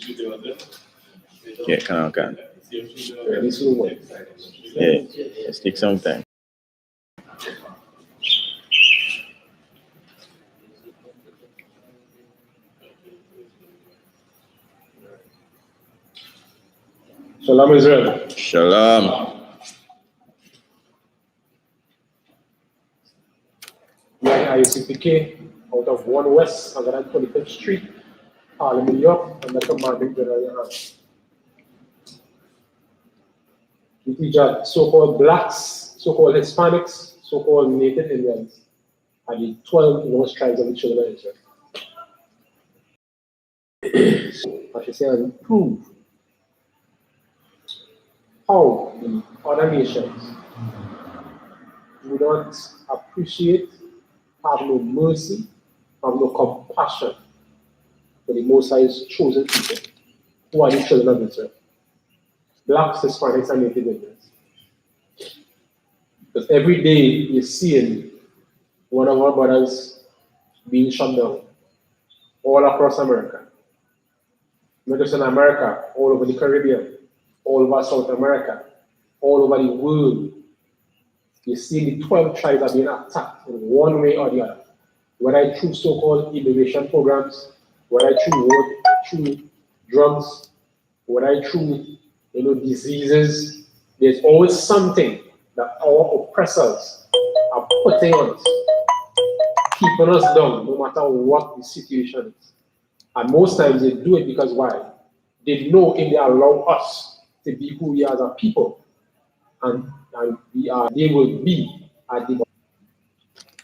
Yeah, can. Yeah, let's take some time. Shalom Israel. Shalom. I.S.U.P.K out of 1 West 125th Street, Harlem, New York, and the commanding General YAHANNA. We teach that so-called blacks, so-called Hispanics, so-called Native Indians are the 12 lowest tribes of the children of Israel. I should say, and prove how the other nations do not appreciate, have no mercy, have no compassion for the Most High's chosen people, who are the children of Israel. Blacks, Hispanics, and Native Indians. Because every day you're seeing one of our brothers being shut down all across America. Not just in America, all over the Caribbean, all over South America, all over the world. You see the 12 tribes are being attacked in one way or the other. Whether through so-called immigration programs, whether through drugs, whether through diseases, there's always something that our oppressors are putting on us, keeping us down, no matter what the situation is. And most times they do it because why? They know if they allow us to be who we are as a people, and they will be at the bottom.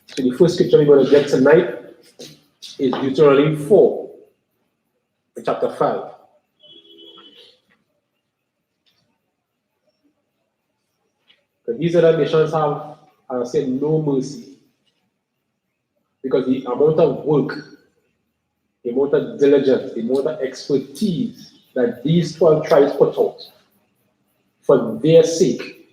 So the first scripture we're going to get tonight is Deuteronomy 4, chapter 5. Because these other nations have, as I said, no mercy. Because the amount of work, the amount of diligence, the amount of expertise that these 12 tribes put out for their sake,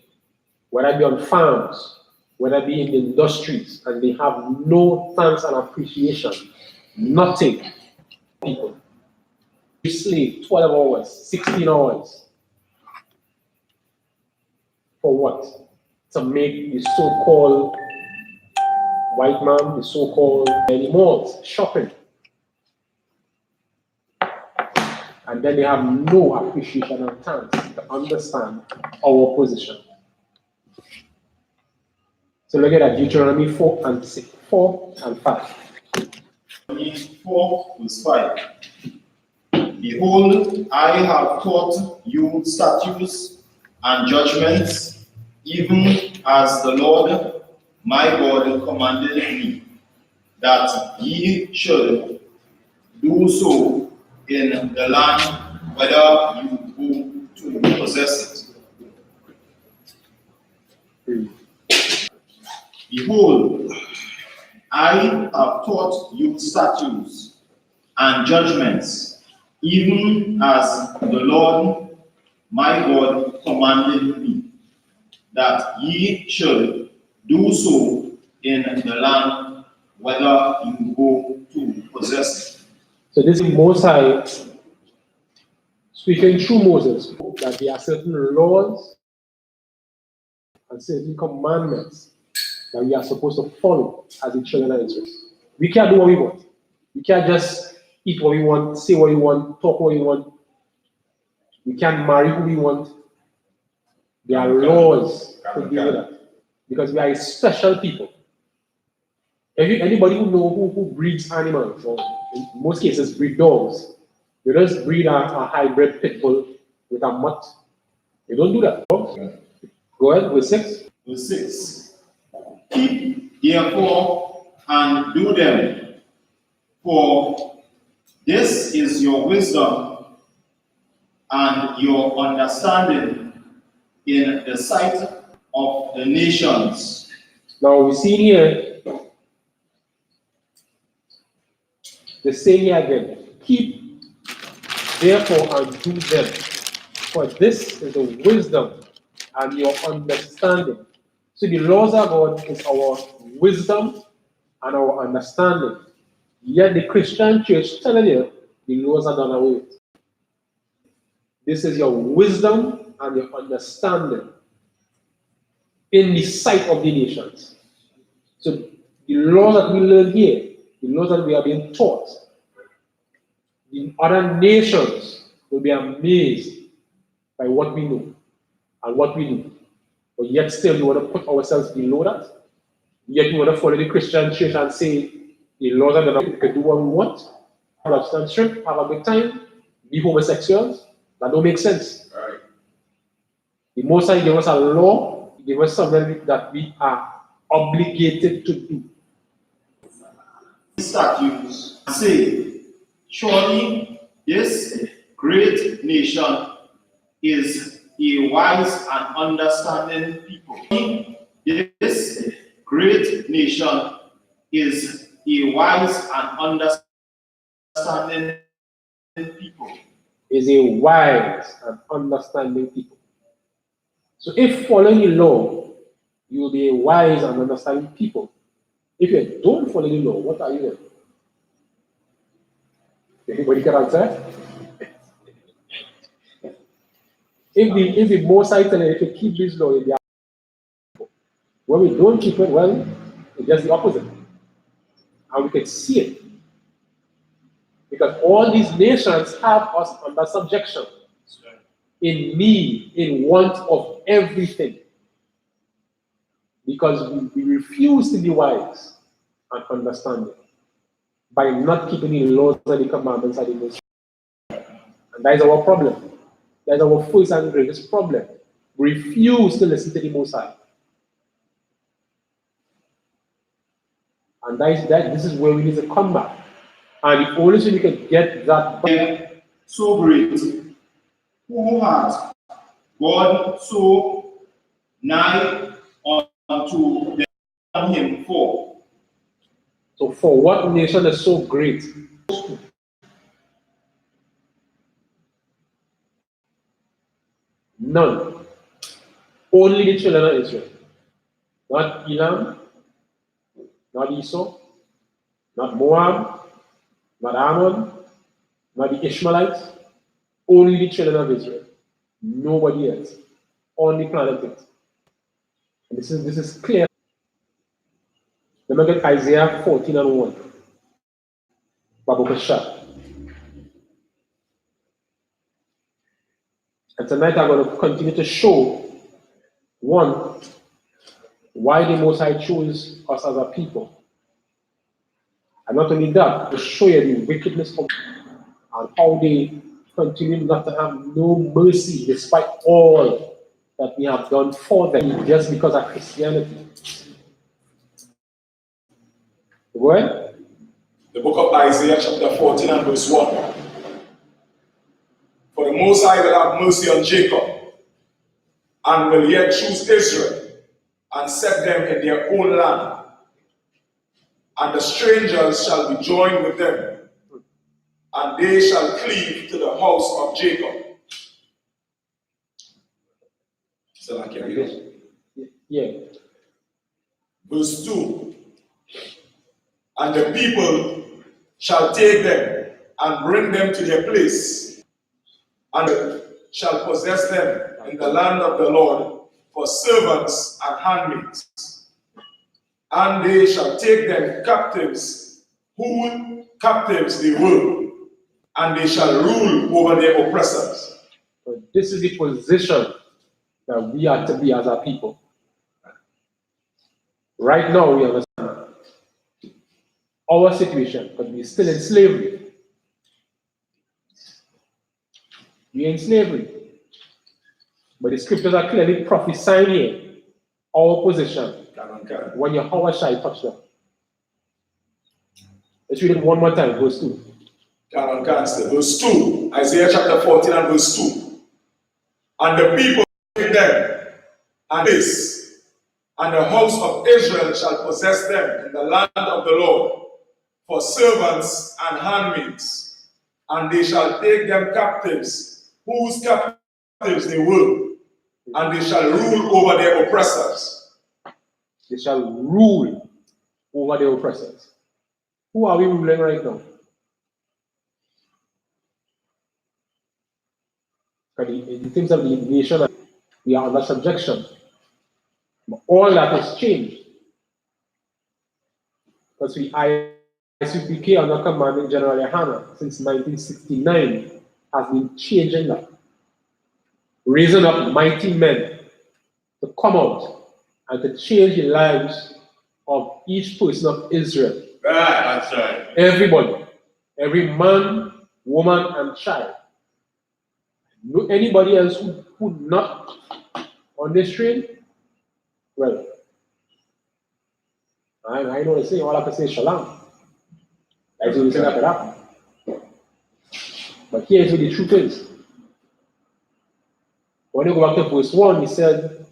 whether it be on farms, whether it be in the industries, and they have no thanks and appreciation, nothing. People, you slave 12 hours, 16 hours. For what? To make the so-called white man, the so-called malls, shopping. And then they have no appreciation and thanks to understand our position. So look at that, Deuteronomy 4 and 6, 4 and 5. Deuteronomy 4 verse 5. Behold, I have taught you statutes and judgments, even as the Lord my God commanded me, that ye should do so in the land whether you go to possess it. Behold, I have taught you statutes and judgments, even as the Lord my God commanded me, that ye should do so in the land whether you go to possess it. So this is Moses speaking through Moses, that there are certain laws and certain commandments that we are supposed to follow as the children of Israel. We can't do what we want. We can't just eat what we want, say what we want, talk what we want. We can't marry who we want. There are laws to deal with that. Because we are a special people. Anybody who breeds animals, or in most cases breed dogs, they just breed a hybrid pit bull with a mutt. They don't do that. Go ahead, verse 6. Verse 6. Keep therefore and do them, for this is your wisdom and your understanding in the sight of the nations. Now we see here, the same here again. Keep therefore and do them, for this is the wisdom and your understanding. So the laws of God is our wisdom and our understanding. Yet the Christian church telling you the laws are done away with. This is your wisdom and your understanding in the sight of the nations. So the laws that we learn here, the laws that we are being taught, the other nations will be amazed by what we know and what we do. But yet still we want to put ourselves below that. Yet we want to follow the Christian church and say the laws are that we can do what we want, have a trip, have a good time, be homosexuals. That don't make sense. Right. The Most High gave us a law, He gave us something that we are obligated to do. Statutes say, surely this great nation is a wise and understanding people. This great nation is a wise and understanding people. Is a wise and understanding people. So if following the law, you will be a wise and understanding people. If you don't follow the law, what are you then? Anybody can answer? If the Most High tell you, if you keep this law, you'll be people. When we don't keep it, well, it's just the opposite. And we can see it. Because all these nations have us under subjection. In need, in want of everything. Because we refuse to be wise and understanding by not keeping the laws and the commandments of the Most High. And that is our problem. That is our first and greatest problem. We refuse to listen to the Most High. And this is where we need to come back. And the only way we can get that back. So great. Who has God so nigh unto them on him for? So for what nation is so great? None. Only the children of Israel. Not Elam, not Esau, not Moab, not Ammon, not the Ishmaelites. Only the children of Israel. Nobody else on the planet Earth. And this is clear. Let me get Isaiah 14:1. Babu Shah. And tonight I'm going to continue to show, one, why the Most High chose us as a people. And not only that, to show you the wickedness of and how they continue not to have no mercy despite all that we have done for them just because of Christianity. The word? The book of Isaiah chapter 14 and verse 1. For the Most High will have mercy on Jacob, and will yet choose Israel, and set them in their own land. And the strangers shall be joined with them, and they shall cleave to the house of Jacob. So I can read it. Yeah. Verse 2. And the people shall take them and bring them to their place, and shall possess them in the land of the Lord for servants and handmaids. And they shall take them captives, who captives they were, and they shall rule over their oppressors. So this is the position that we are to be as a people. Right now, we understand our situation, because we're still in slavery. We're in slavery. But the scriptures are clearly prophesying here our position when Yahweh shall touch them. Let's read it one more time, verse 2. Verse 2, Isaiah chapter 14 and verse 2. And the people take them, and this, and the house of Israel shall possess them in the land of the Lord for servants and handmaids, and they shall take them captives, whose captives they were, and they shall rule over their oppressors. They shall rule over their oppressors. Who are we ruling right now? Because in terms of the nation, we are under subjection. But all that has changed. Because we I.S.U.P.K under commanding General YAHANNA since 1969 has been changing that. Raising up mighty men to come out and to change the lives of each person of Israel. Right, that's right. Everybody. Every man, woman, and child. No, anybody else who not on this train, well, I know they say all I can say is SHALAM. That's the only thing that could happen. But here's what the truth is. When you go back to verse 1, he said,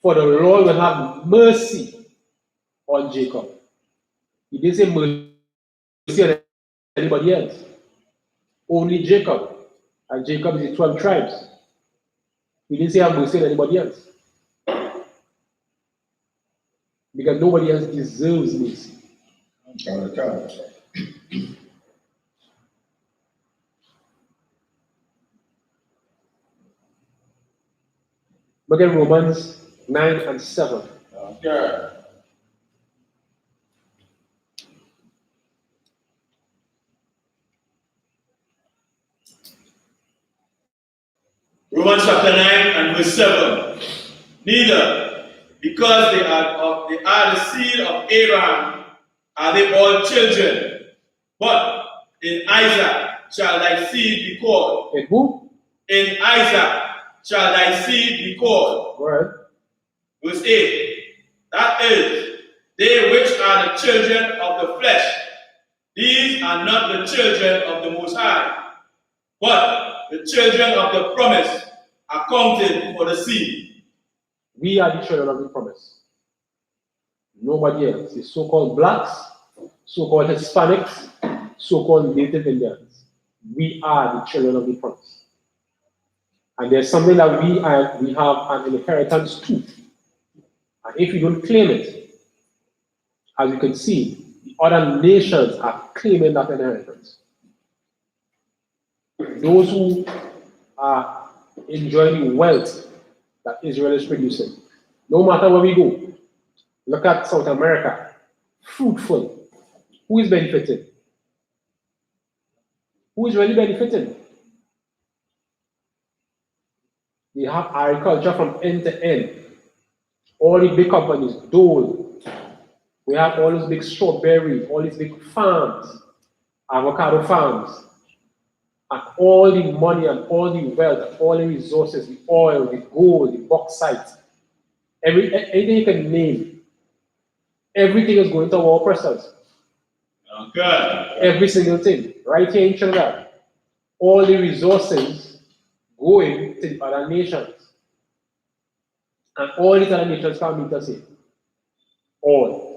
for the Lord will have mercy on Jacob. He didn't say mercy on anybody else. Only Jacob. And Jacob is the 12 tribes. He didn't say have mercy on anybody else. Because nobody else deserves mercy. Look at Romans 9 and 7. Okay. Romans chapter 9 and verse 7. Neither, because they are the seed of Abraham, are they all children. But in Isaac shall thy seed be called. And who? In Isaac shall thy seed be called. Right. Verse 8. That is, they which are the children of the flesh, these are not the children of the Most High, but the children of the promise are counted for the seed. We are the children of the promise. Nobody else. The so-called blacks, so-called Hispanics, so-called Native Indians. We are the children of the promise. And there's something that we have an inheritance to. And if you don't claim it, as you can see, the other nations are claiming that inheritance. Those who are enjoying the wealth that Israel is producing, no matter where we go, look at South America, fruitful. Who is benefiting? Who is really benefiting? They have agriculture from end to end. All the big companies, Dole. We have all those big strawberries, all these big farms, avocado farms, and all the money and all the wealth, and all the resources, the oil, the gold, the bauxite, anything you can name, everything is going to our oppressors. Okay. Every single thing, right here in Trinidad, all the resources going to the other nations. And all these other nations can't meet us here. All.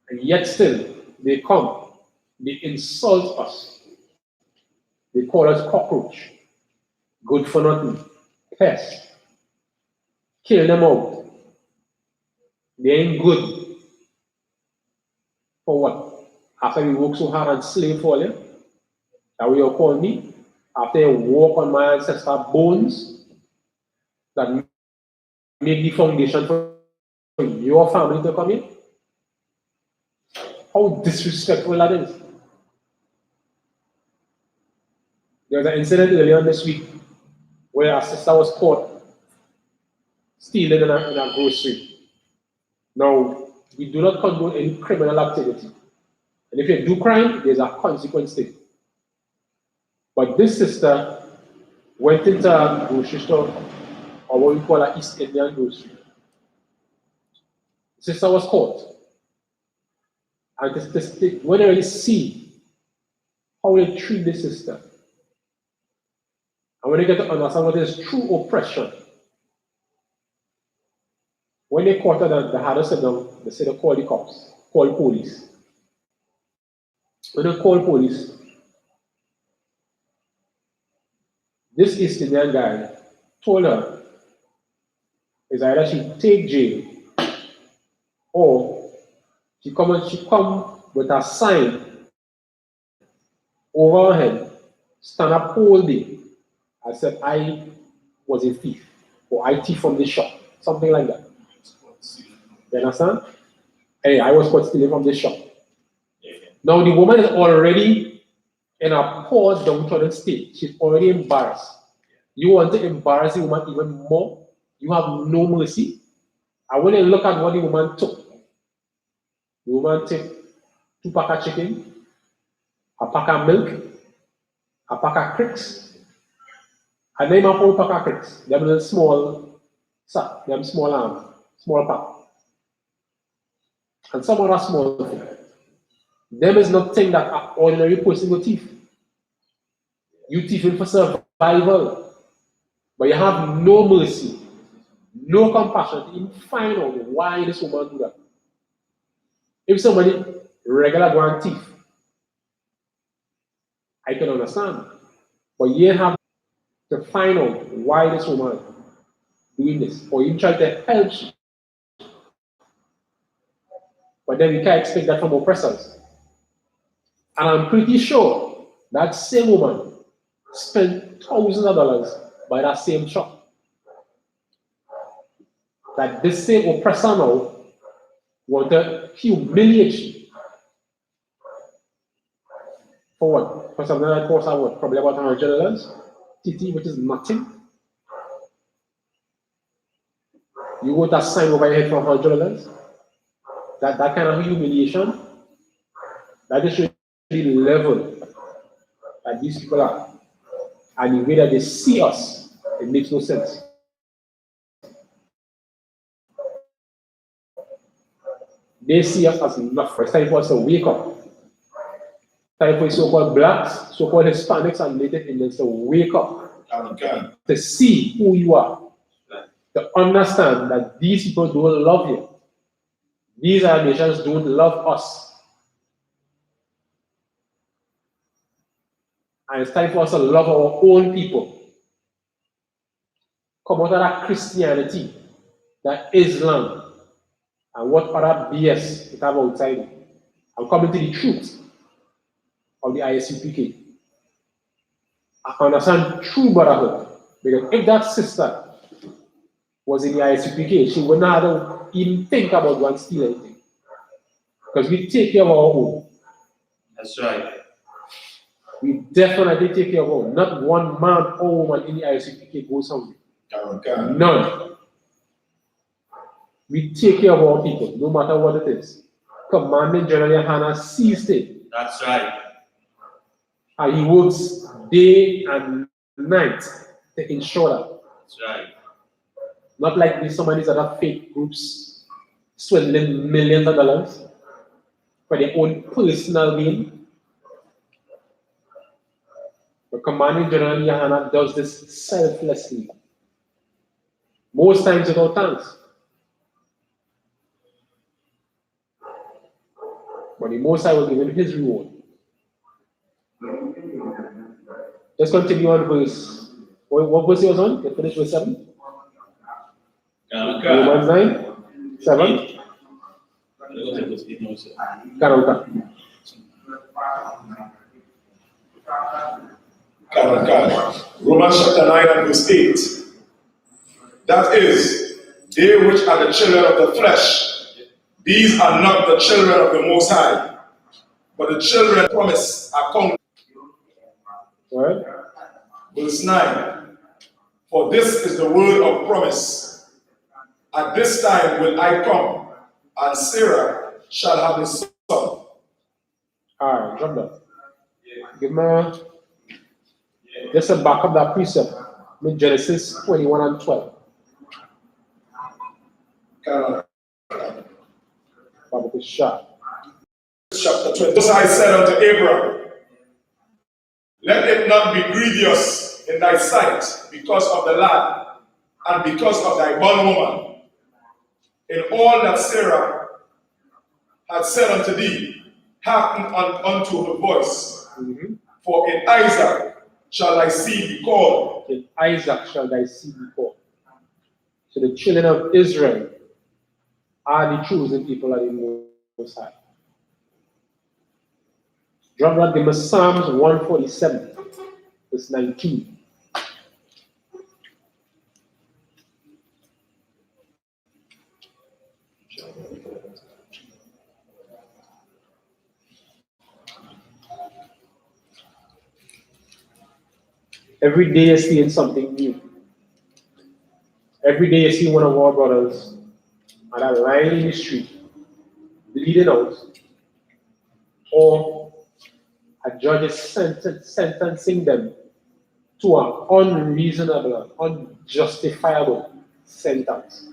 And yet still, they come, they insult us. They call us cockroach, good for nothing, pest. Kill them out. They ain't good. For what? After we work so hard and slave for them? That what you call me? After you walk on my ancestor bones, that make the foundation for your family to come in? How disrespectful that is. There was an incident earlier this week where our sister was caught stealing in a grocery. Now, we do not condone any criminal activity. And if you do crime, there's a consequence to it. But this sister went into a grocery store, or what we call an East Indian grocery. The sister was caught. And when they really see how they treat the sister, and when they get to understand what is true oppression, when they caught her, they had her sit down, they said they call the cops, call police. When they call police, this East Indian guy told her is either she take jail or she come with a sign over her head, stand up whole day. I said, I was a thief, or I thief from the shop, something like that. You understand? Hey, I was caught stealing from the shop. Now the woman is already in a poor, downtrodden state. She's already embarrassed. You want to embarrass the woman even more? You have no mercy. I want to look at what the woman took. The woman took 2 pack of chicken, a pack of milk, a pack of cricks, and then a 4 pack of cricks. Them little small sack, them small pack. And some other small thing. Them is nothing that an ordinary person will thief. You thieving for survival. But you have no mercy, no compassion to even find out why this woman do that. If somebody regular go and thief, I can understand. But you have to find out why this woman doing this, or you try to help she. But then we can't expect that from oppressors. And I'm pretty sure that same woman spent thousands of dollars by that same shop. That this same oppressor now want to humiliate you. For what? For something that costs what? Probably about $100. TT, which is nothing. You want to sign over your head for $100? That kind of humiliation, that is really the level that these people are. And the way that they see us, it makes no sense. They see us as enough. It's time for us to wake up. Time for so-called blacks, so-called Hispanics, and Native Indians to wake up. To see who you are. To understand that these people don't love you. These are nations don't love us. And it's time for us to love our own people. Come out of that Christianity, that Islam, and what other BS we have outside. I'm coming to the truth of the I.S.U.P.K. I understand true brotherhood. Because if that sister was in the I.S.U.P.K, she would not have even think about going to steal anything. Because we take care of our own. That's right. We definitely take care of our own. Not one man or woman in the I.S.U.P.K goes hungry. None. We take care of our people, no matter what it is. Commanding General YAHANNA sees it. That's right. And he works day and night to ensure that. That's right. Not like these some of these other fake groups swindling millions of dollars for their own personal gain. But Commanding General YAHANNA does this selflessly. Most times without thanks. But the Most High will give him his reward. Let's continue on verse. What verse he was on? Let's finish verse 7. Romans 9, 7. Romans chapter 9 and verse 8. That is, they which are the children of the flesh, these are not the children of the Most High, but the children promise are come. Right. Verse 9. For this is the word of promise. At this time will I come, and Sarah shall have a son. Alright, drop that. Give me just to back up that precept. In Genesis 21 and 12. Bible is sharp. Chapter 20. Thus I said unto Abraham, let it not be grievous in thy sight because of the lad, and because of thy bondwoman. In all that Sarah had said unto thee, hearken unto her voice. For in Isaac shall thy seed be called. In Isaac shall thy seed be called. So the children of Israel are the chosen people of the Most High. Drop that, give me Psalms 147, verse 19. Every day you're seeing something new. Every day you see one of our brothers at a line in the street, bleeding out, or a judge is sentencing them to an unreasonable, unjustifiable sentence.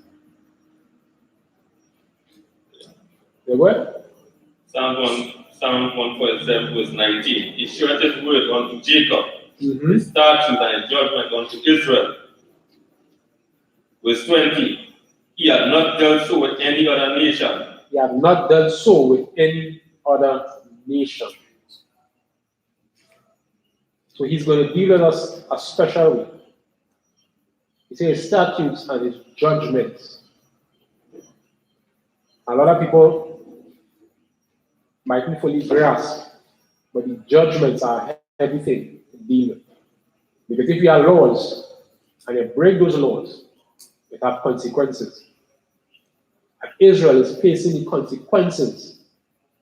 You what? Psalm 147, verse 19. He showeth his word unto Jacob, his statute and his judgment unto Israel. Verse 20. He had not dealt so with any other nation. He had not done so with any other nation. So he's going to deal with us a special way. He says his statutes and his judgments. A lot of people mightn't fully grasp, but the judgments are a heavy thing to deal with. Because if you have laws and you break those laws, it have consequences. And Israel is facing the consequences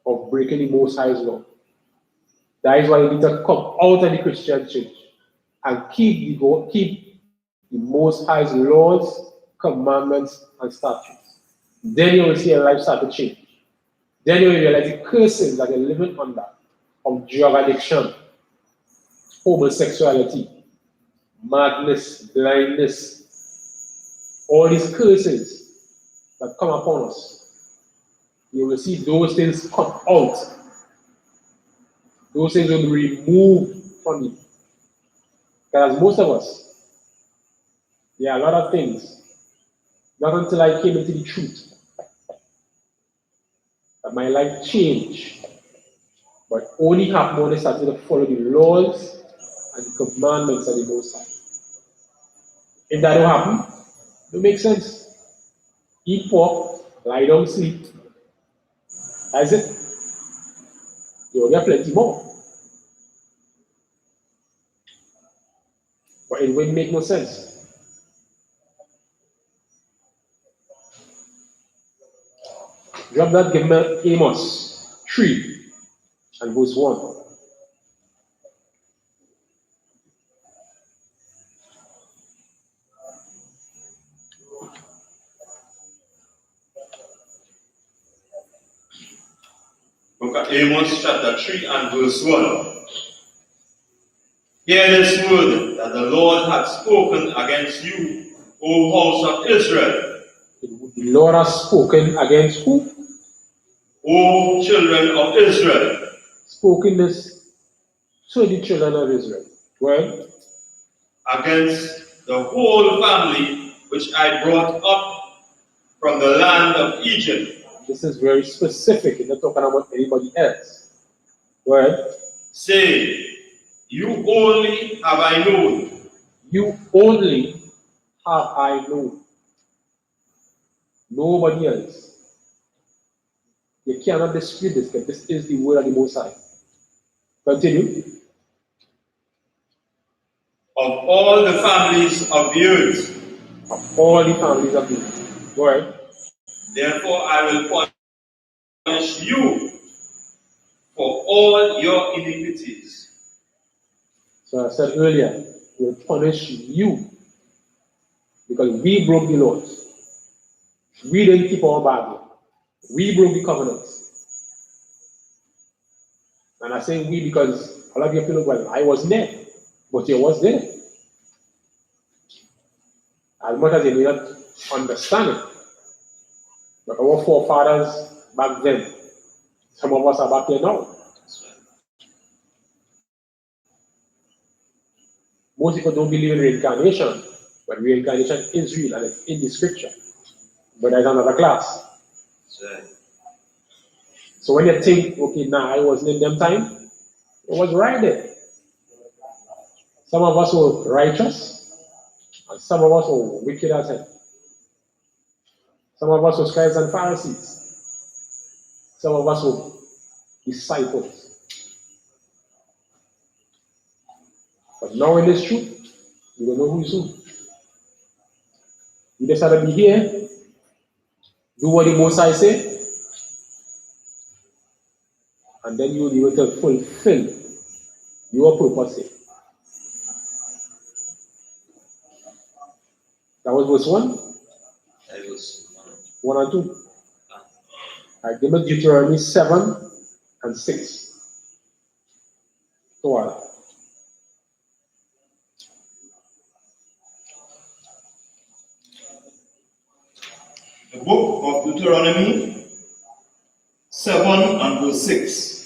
of breaking the Most High's law. That is why you need to come out of the Christian church and keep the Most High's laws, commandments, and statutes. Then you will see your life start to change. Then you will realize the curses that you're living under of drug addiction, homosexuality, madness, blindness, all these curses that come upon us. You will see those things come out. Those things will be removed from you. Because most of us, there are a lot of things, not until I came into the truth, that my life changed. But only happened when I started to follow the laws and the commandments of the Most High. If that don't happen, it don't make sense. Eat pork, lie down, sleep. That's it. You will get plenty more. But it wouldn't make no sense. Drop that, give me Amos 3 and verse 1. Book of Amos chapter 3 and verse 1. Hear this word that the Lord hath spoken against you, O house of Israel. The Lord has spoken against who? O children of Israel. Spoken this to the children of Israel. Well, against the whole family which I brought up from the land of Egypt. This is very specific. It's not talking about anybody else. Well, say, you only have I known. You only have I known. Nobody else. You cannot dispute this, because this is the word of the Most High. Continue. Of all the families of the earth. Of all the families of the earth. Go ahead. Therefore I will punish you for all your iniquities. So I said earlier, we'll punish you because we broke the laws. We didn't keep our Bible. We broke the covenants. And I say we because a lot of you feel, well, I wasn't there, but you was there. As much as you may not understand it, but our forefathers back then, some of us are back here now. Most people don't believe in reincarnation, but reincarnation is real and it's in the scripture. But there's another class. So when you think, okay, I wasn't in them time, it was right there. Some of us were righteous, and some of us were wicked as hell. Some of us were scribes and Pharisees. Some of us were disciples. But now in this truth, you don't know who's who. You just have to be here, do what the Most High say, and then you will be able to fulfill your purpose here. That was verse 1. That was 1 and 2. All right, give me Deuteronomy 7 and 6. Go on. The book of Deuteronomy 7 and verse 6.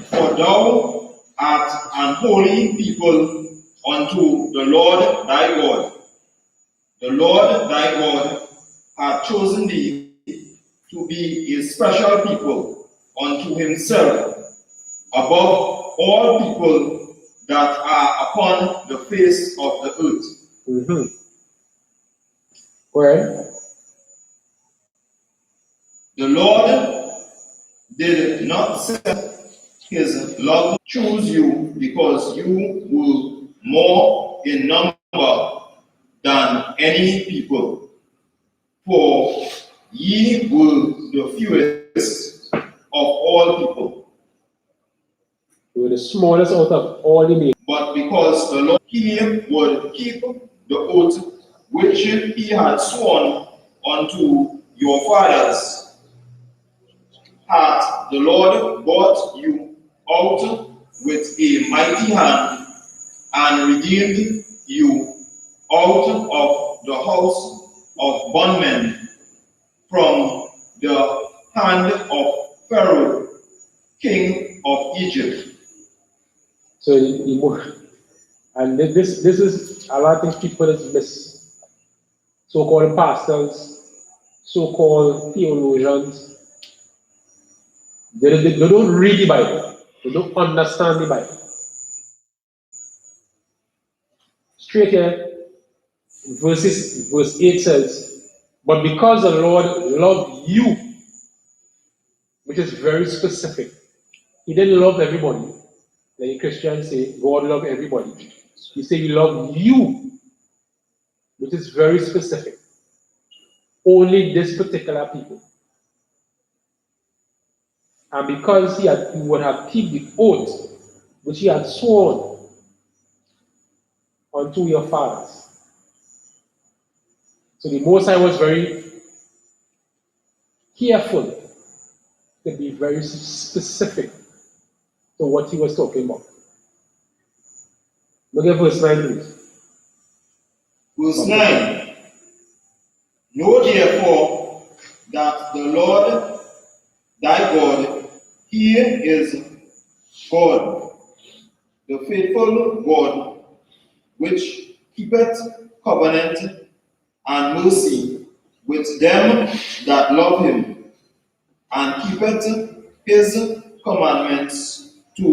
For thou art an holy people unto the Lord thy God. The Lord thy God hath chosen thee to be a special people unto himself above all people that are upon the face of the earth. Mm-hmm. Where? The Lord did not set his love to choose you because you were more in number than any people, for ye were the fewest of all people. You were the smallest out of all the nations. But because the Lord he would keep the oath which he had sworn unto your fathers, hath the Lord brought you out with a mighty hand and redeemed you out of the house of bondmen from the hand of Pharaoh, king of Egypt. So, and this is a lot of things people is miss. So-called pastors, so-called theologians, they don't read the Bible. They don't understand the Bible. Straight here, verse 8 says, but because the Lord loved you, which is very specific. He didn't love everybody. Like Christians say, God loved everybody. He said he loved you, which is very specific. Only this particular people. And because he would have kept the oath which he had sworn unto your fathers. So the Most High was very careful to be very specific to what he was talking about. Look at verse 9, please. Verse 9. Know therefore that the Lord thy God, he is God, the faithful God, which keepeth covenant and mercy with them that love him, and keepeth his commandments to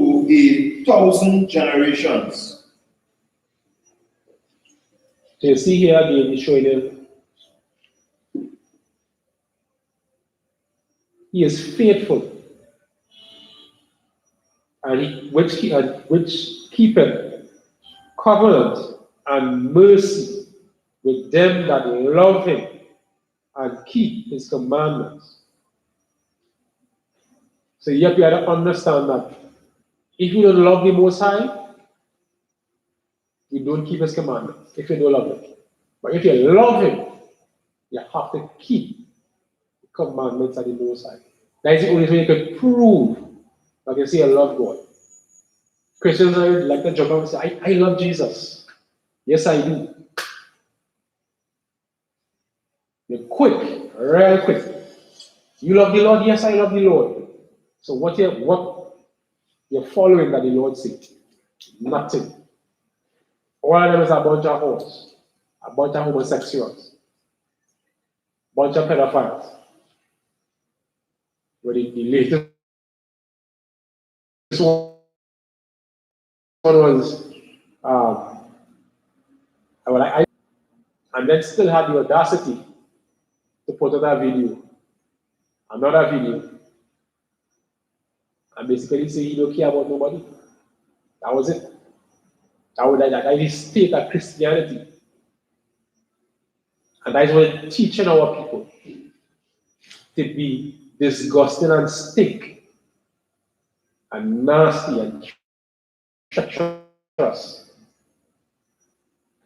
1,000 generations. So you see here again, he's showing him he is faithful, and which keepeth covenant and mercy with them that love him and keep his commandments. So you have to understand that if you don't love the Most High, you don't keep his commandments, if you don't love him. But if you love him, you have to keep the commandments of the Most High. That is the only way you can prove that you say I love God. Christians like to jump up and say, I love Jesus. Yes, I do. You're quick, real quick. You love the Lord? Yes, I love the Lord. So what you're following that the Lord said? Nothing. All of them is a bunch of whores, a bunch of homosexuals, a bunch of pedophiles. But the latest one was, and then still had the audacity to put out another video, and basically say he don't care about nobody. That was it. That is the state of Christianity. And that is what it's teaching our people to be disgusting and stink and nasty and treacherous,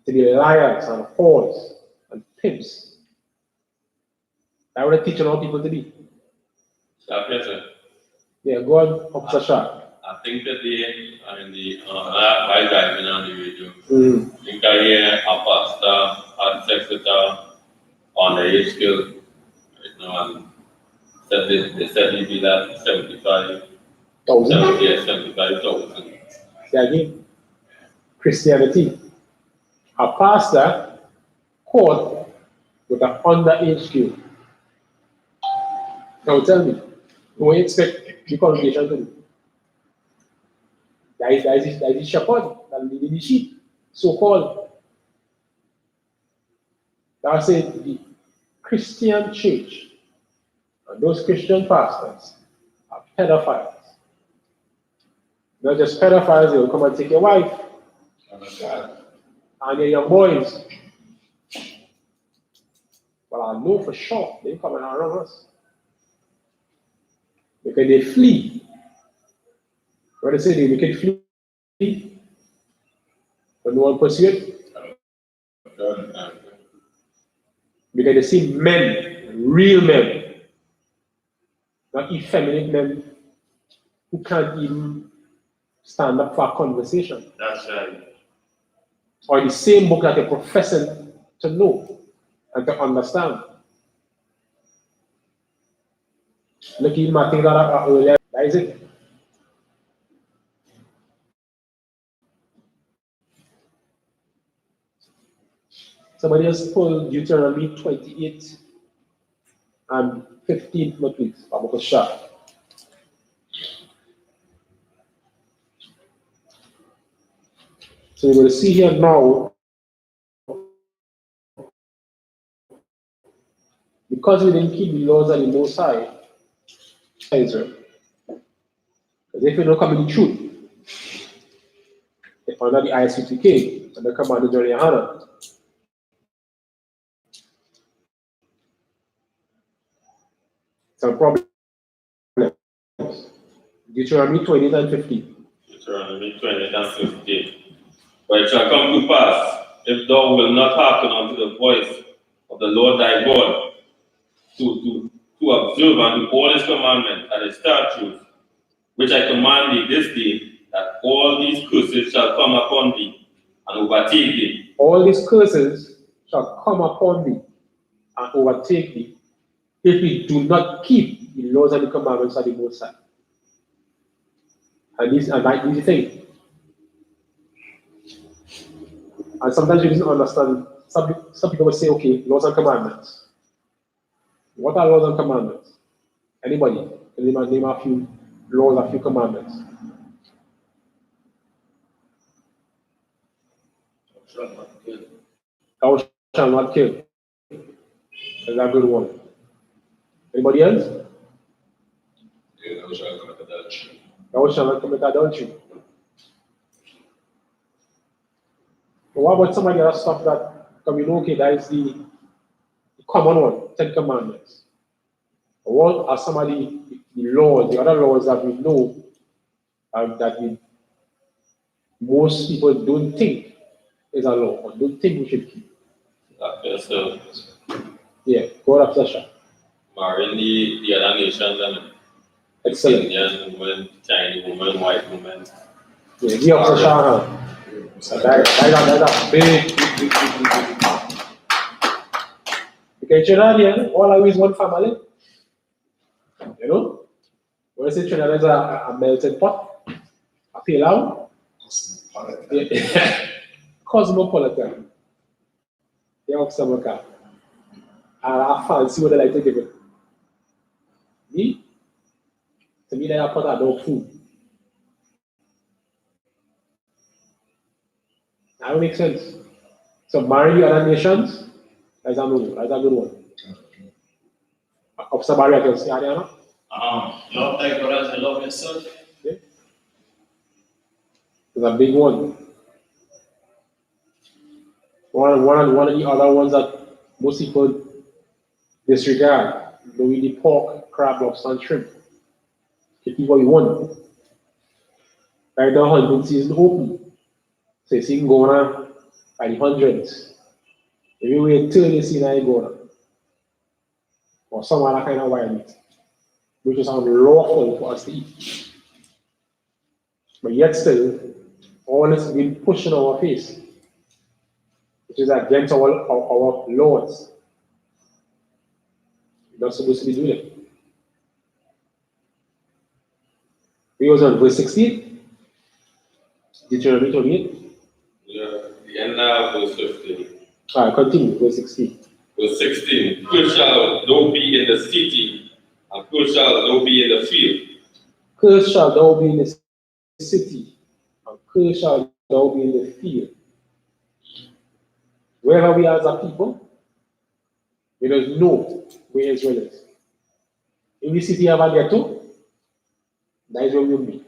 to be liars and whores and pimps. That's what it's teaching our people to be. Yeah, go on, Officer Shah. I think that while driving on the radio, I think I hear a pastor had sex with her underage girl, right now, and said they said he'd be like 75,000. 75,000. See again, Christianity. A pastor caught with an underage girl. Now tell me, what do you expect the congregation to do? That is the shepherd, that is the sheep, so called. That's it, the Christian church and those Christian pastors are pedophiles. Not just pedophiles, they will come and take your wife and your young boys. Well, I know for sure they come around us because they flee. What they say, they wicked flee, but no one pursue it. Because they see men, real men, not effeminate men who can't even stand up for a conversation. That's right. Or the same book that they're professing to know and to understand. Look, even my things that are earlier, that is it. Somebody else pulled Deuteronomy 28 and 15, no, please, Babu Shah. So you're going to see here now, because we didn't keep the laws of the Most High, Israel. Because if you don't come in the truth, if under the I.S.U.P.K, and the command of YAHANNA, some problems. Deuteronomy 28 and 15. Deuteronomy 28 and 15. But it shall come to pass, if thou wilt not hearken unto the voice of the Lord thy God, to observe and do all his commandments and his statutes, which I command thee this day, that all these curses shall come upon thee and overtake thee. All these curses shall come upon thee and overtake thee if we do not keep the laws and the commandments of the Most High. And this is the thing. And sometimes you don't understand. Some people will say, okay, laws and commandments. What are laws and commandments? Anybody? Can you name a few laws, a few commandments? Thou shalt not kill. That's a good one. Anybody else? Yeah, thou shalt commit adultery. Thou shalt not commit adultery. But what about some of the other stuff that, because we know, okay, that is the common one, 10 Commandments. But what are some of the laws, the other laws that we know that most people don't think is a law or don't think we should keep? So, Yeah, go on, Sasha. marrying the other nations and Excellent. Indian women, Chinese women, white women. Yeah, give up Sasha. That's a big. Because Trinidad, all I is one family. You know? When I say Trinidad is a melting pot, a pilau. Cosmopolitan. They have some car. I fancy what they like to give it. Me? To me, they are put a dog food. That don't make sense. So marrying the other nations, that's a good one. Officer Barry, I can say, Ariana. Love thy God as you love yourself. Okay. It's a big one. One of the other ones that most people disregard, knowing the pork, crab, lobster, and shrimp. You eat what you want. Right now, hunting season open. So you see going on by the hundreds. If you wait till you see that going on, or some other kind of wild meat, which is unlawful for us to eat. But yet still, all this has been pushed in our face, which is against our laws. You're not supposed to be doing it. We was on verse 16. Deuteronomy 28. Yeah, the end of verse 15. All right, continue, verse 16. Verse 16. Cursed shall thou be in the city, and cursed shall thou be in the field. Cursed shall thou be in the city, and cursed shall thou be in the field. Wherever we are as a people, we don't know where Israel is. In the city of a ghetto, that is where we will be.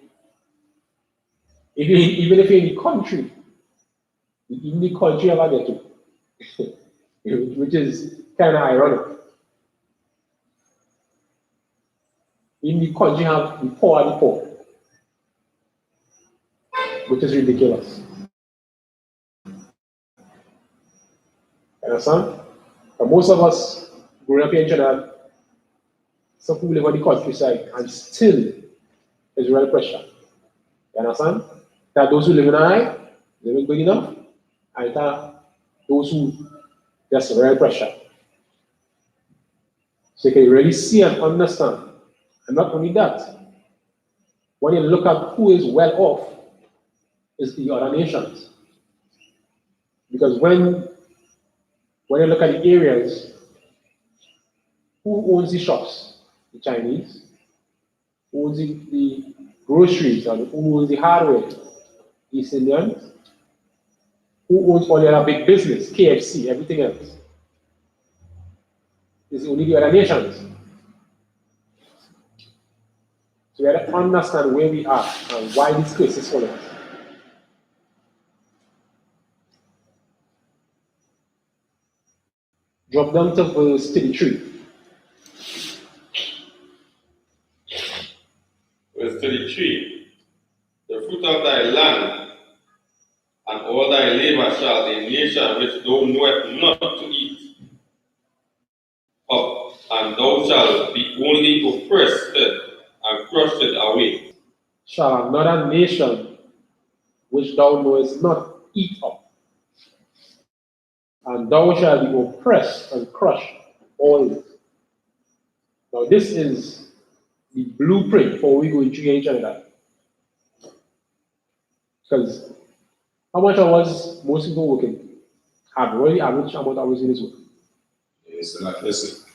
Even if you're in the country, in the country of a ghetto, which is kind of ironic. In the country, you have the poor, which is ridiculous. You understand? But most of us growing up here in Trinidad, some people live on the countryside and still there's real pressure. You understand? There are those who live in high, living good enough, and there are those who just real pressure. So you can really see and understand. And not only that, when you look at who is well off, is the other nations. Because when you look at the areas, who owns the shops? The Chinese. Who owns the groceries, and who owns the hardware? East Indians. Who owns all the other big business? KFC, everything else. It's only the other nations. So we have to understand where we are and why this curse is following us. Drop down to verse 33. Verse 33. The fruit of thy land and all thy labor shall the nation which thou knowest not to eat up, and thou shalt be only oppressed and crushed away. Shall another nation which thou knowest not eat up, and thou shalt be oppressed and crushed always. Now this is the blueprint for what we go into here in Trinidad. Because how much hours most people working? What is the average amount of hours in this work? It's like this.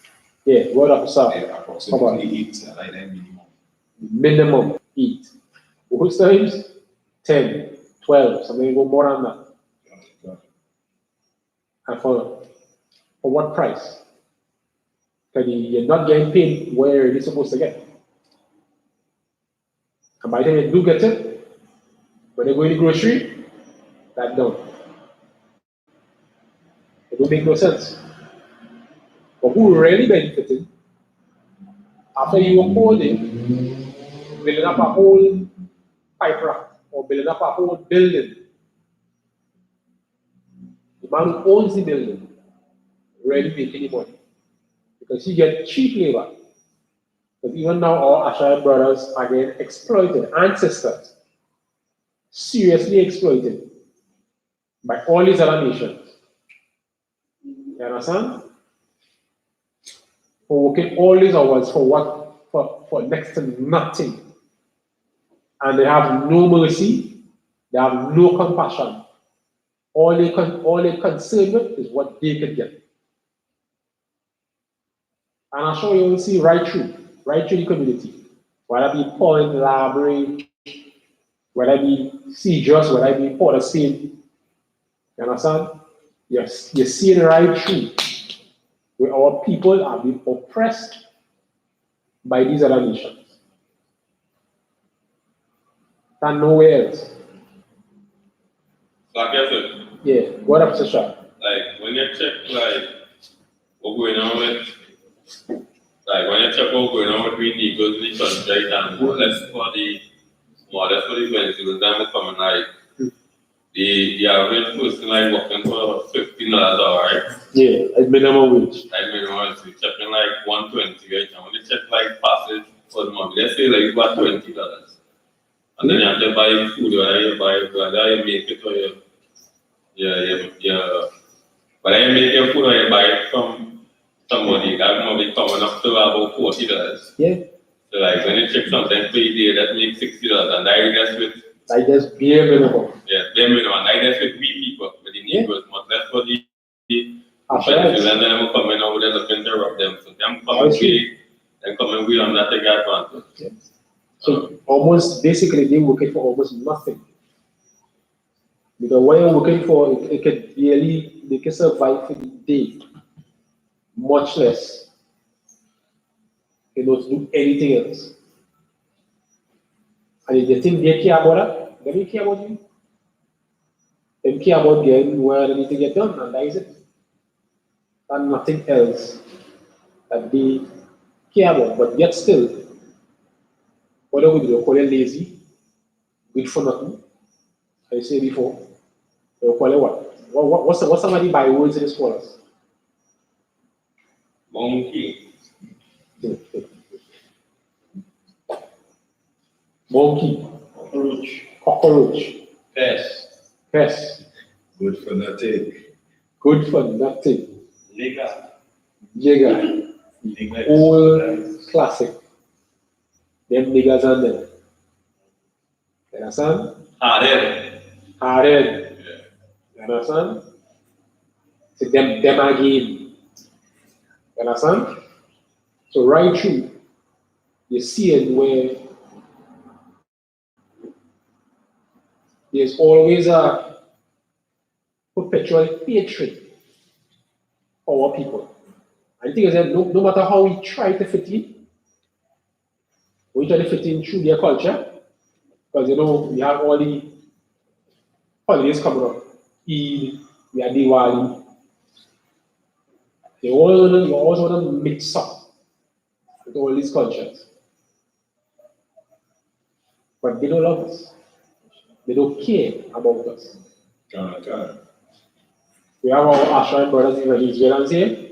Yeah, what up, sir? Approximately 8, like that minimum. Minimum 8. Most times 10, 12, something go more than that. And for what price? Because you're not getting paid where you're supposed to get. And by the time you do get it, when you go in the grocery, that's done. It don't make no sense. But who really benefited after you were holding, building up a whole pipe rack or building up a whole building? The man who owns the building really make any money because he get cheap labor. Because even now our Ashai brothers are getting exploited, ancestors seriously exploited by all these other nations. You understand? For working all these hours for what? For next to nothing. And they have no mercy, they have no compassion. All they concerned with is what they could get. And I'm sure you will see right through the community. Whether it be Point, Library, whether it be Cedros, whether it be Port of Spain. You understand? Yes, you're seeing right through where our people are being oppressed by these other nations. And nowhere else. Like I said, Yeah, what up, Sasha? like when you check like what's going on with like when you check what's going on with we Negroes in the country and more or less for the Venezuelans, them are coming like the average person like working for $15 hour, right? Yeah, at minimum wage. Like minimum wage, we checking like 120, right? And when you check like passage for the month, let's say like about $20. And then you have to buy food, or you buy whether you make it or whether you make your food or you buy it from somebody that might be coming up to about $40. Yeah. So like when you check something per day that makes $60 and I guess with Like just bare minimum. yeah, bare minimum and I guess with we people, with the Negroes, much less for the That's right. Venezuelans, then I'm coming over there looking to rob them. So them coming pay and coming with on that take advantage. Yeah. So almost basically they're working for almost nothing. Because what you're working for, it could barely, they can survive for the day, much less. They don't do anything else. And if they think they care about that, they don't care about you. They care about getting where they need to get done, and that is it. And nothing else that they care about. But yet still, what they do, they call it lazy, good for nothing. I said before, they'll call it what? What's somebody by words in the scholars? Monkey. Monkey. Cockroach. Pest. Good for nothing. Good for nothing. Nigga. Jigger. Old classic. Them niggas and them. You understand? Hard-headed. Hard-head. You understand? So them again. You understand? So right through, you see it where there's always a perpetual hatred for our people. And the thing is that no matter how we try to fit in, we try to fit in through their culture, because you know we have all the holidays coming up. Eid, we have Diwali. You always want to mix up with all these cultures. But they don't love us. They don't care about us. God. We have our Ashram brothers in the Israelites here,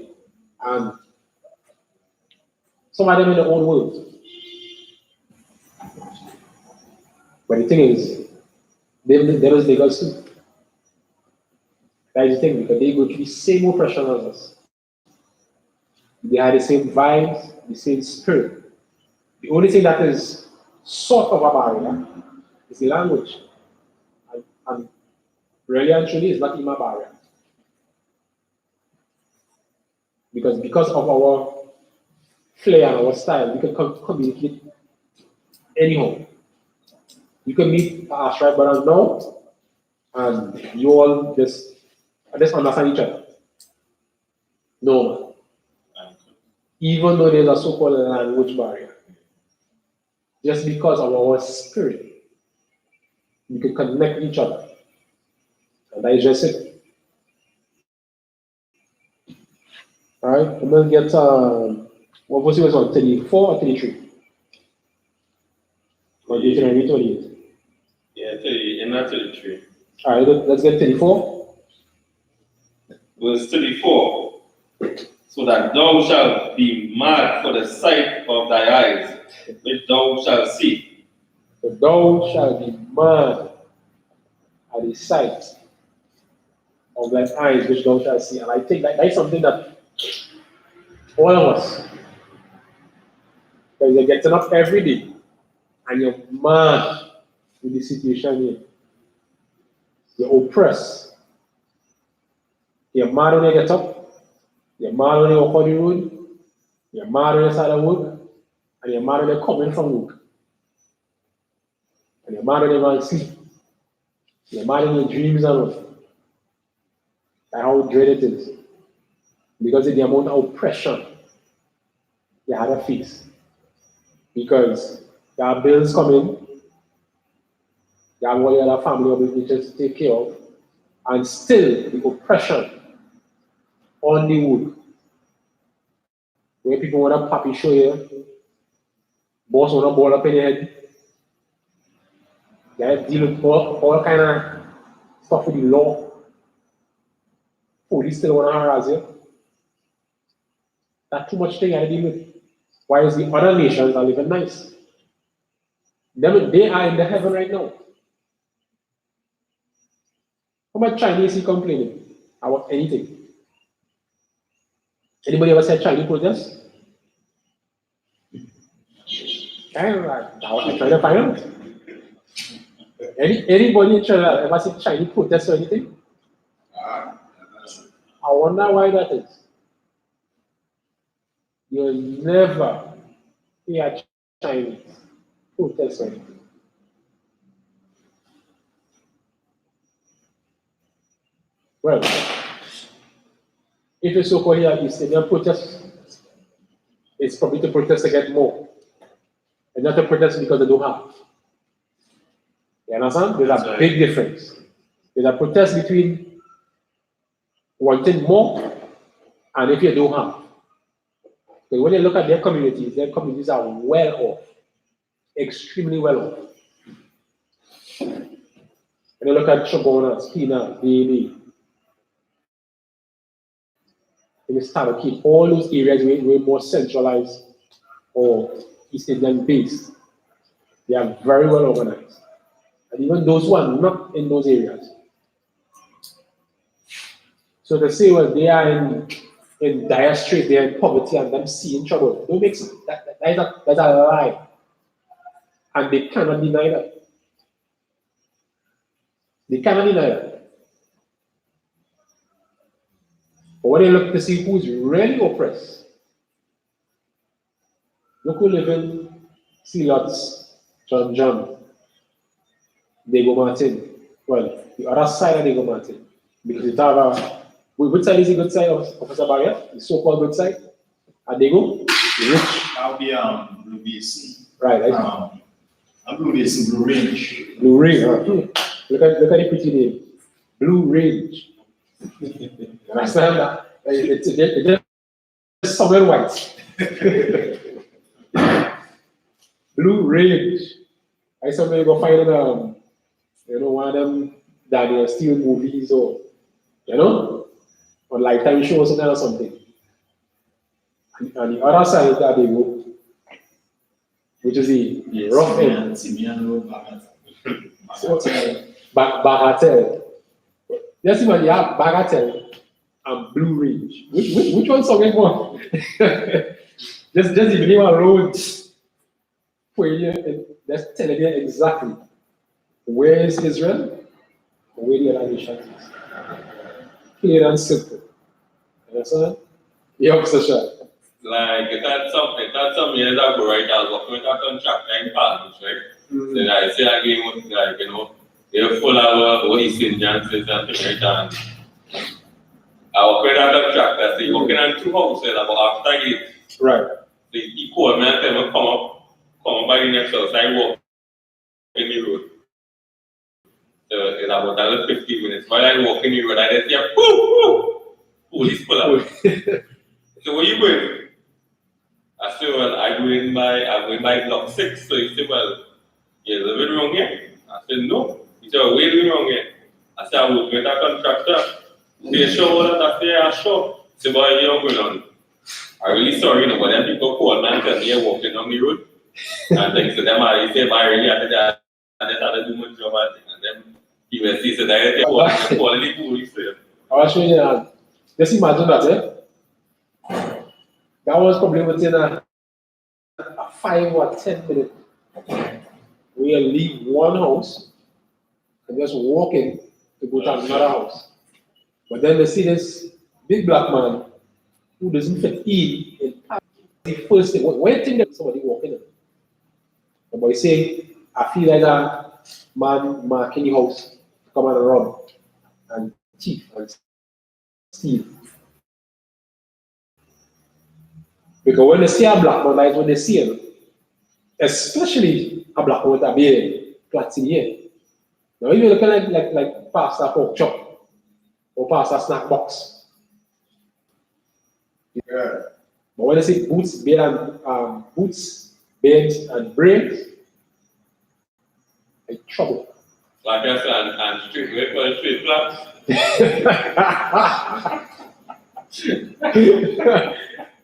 and some of them in their own world. But the thing is, there is niggas too. That is the thing, because they go through the same oppression as us. They have the same vibes, the same spirit. The only thing that is sort of a barrier is the language. And really and truly, it's not even a barrier. Because of our flair and our style, we can communicate anyhow. You can meet a tribe brother now, and you all just understand each other. No, man. Even though there's a so-called language barrier, just because of our spirit, we can connect with each other. And that is just it. Alright, I'm going to get, what was it on, 34 or 33? Or 28? Yeah, 30, and not 33. Alright, let's get 34. Verse 34. So that thou shalt be mad for the sight of thy eyes, which thou shalt see. So thou shalt be mad at the sight of thy eyes, which thou shalt see. And I think that's something that all of us, because you're getting up every day and you're mad with the situation here. You're oppressed. You're mad when you get up. You're mad when you walk on the road. You're mad when you start at work. And you're mad when you're coming from work. And you're mad when you're going to sleep. You're mad in your dreams and all. That's how dread it is. Because of the amount of oppression you had to face. Because there are bills coming, you have all your other family obligations to take care of, and still the oppression on the wood. Where people want a puppy show you, boss want a ball up in your head. They deal with all kind of stuff with the law. Police still want to harass you. That's too much thing I deal with. Why is the other nations are living nice? They are in the heaven right now. How much Chinese is complaining about anything? Anybody ever said Chinese protest? I'm trying to find out. Anybody in China ever seen Chinese protest or anything? I wonder why that is. You'll never hear Chinese protest or anything. Well, if you so-called here Eastern protest, it's probably to protest to get more. And not to protest because they don't have. You understand? There's a big difference. There's a protest between wanting more and if you don't have. Because when you look at their communities are well off. Extremely well off. When you look at Shogona, Spina, Baby, you start to keep all those areas way more centralized or East Indian based. They are very well organized. And even those who are not in those areas. So to say, well, they are in dire strait, they are in poverty and them seeing trouble. Don't make sense. That's a lie. And they cannot deny that. They cannot deny that. But when they look to see who's really oppressed, look who live in Lots, John, Diego Martin. Well, the other side of Diego Martin. Because it have a, which side is the good side of Professor Barrier? The so-called good side? Diego? The rich. That'll be Blue Basin. Right. Blue Basin, Blue Range. Blue Range. Look at the pretty name. Blue Range. Understand that? It's just somewhere white. Blue Range. I somewhere go find one of them Daniel Steele movies or on Lifetime shows or something. And the other side that they go, which is the rough end. Bagatelle. Just even you have Bagatelle and Blue Range. Which one something more? just the name alone. Let's tell you exactly where is Israel and where the other nations is. Clear and simple. Understand? Yeah, Mr. Shah. Like, it had some years ago, right? I was working with a contractor in Palms, right? Mm-hmm. Then I say again, like, they're full of what East Indians and things like that. I work with a contractor, so he's working on 2 houses about after 8. Right. So he called me and tell me, come up by the next house. I walk in the road. So it's about another 15 minutes. While I walk in the road, I just hear, police pull up. So where you going? I said, well, I'm going by block 6. So he said, well, you're living wrong here. I said, no. He said, well, where are you living wrong here? I said, I was with a contractor. They show that I say, I show. He said, boy, you're going on. I'm really sorry, but then people call me and tell me you're walking on the road. And then to them, I say, I really had to do my job. And then he was said, I calling the police. I'll show you. Just imagine that, That was probably within a 5 or 10 minute. We'll leave one house and just walk in to go to another house. But then they see this big black man who doesn't fit in the first thing. When you think that somebody walking in, the boy say, I feel like a man marking the house to come and rob and thief and steal. Because when they see a black man, that's when they see him. Especially a black man with a beard, platin here. Now, if you're looking like past a pork chop or past a snack box, Yeah. But when I say boots, bed and brains, it's trouble. Like I said, and straight away for the straight flats.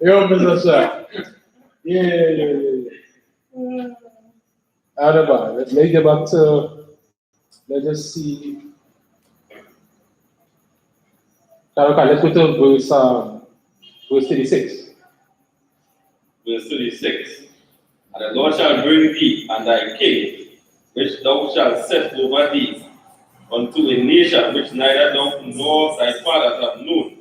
Yo, Mr. Sir. Yeah. I don't know. Let's get back to, let's just see. Okay, let's go to verse 36. Verse 36. And the Lord shall bring thee and thy king, which thou shalt set over thee, unto a nation which neither thou nor thy fathers have known.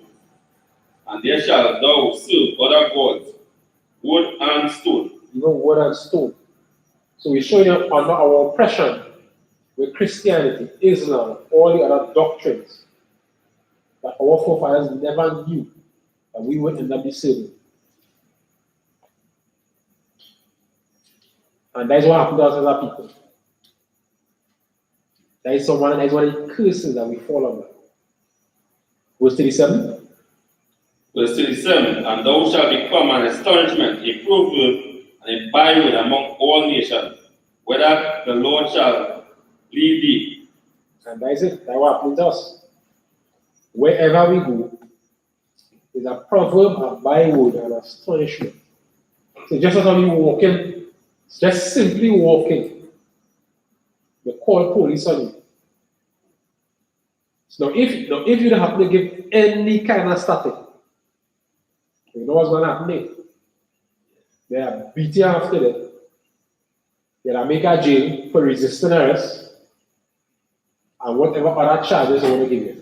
And there shalt thou serve other gods, wood and stone. You know, wood and stone. So we're showing you under our oppression with Christianity, Islam, all the other doctrines that our forefathers never knew that we would end up serving. And that's what happened to us as a people. That is one of the curses that we fall under. Verse 37. Verse 37. And thou shalt become an astonishment, a proverb, and a byword among all nations, whether the Lord shall lead thee. And that is it. That's what happened to us. Wherever we go, there's a proverb, a byword, and astonishment. So just as we walking, just simply walking, they call police on you. So if you don't happen to give any kind of static, you know what's going to happen there? They are beating after that. They are make a jail for resisting arrest and whatever other charges they want to give you.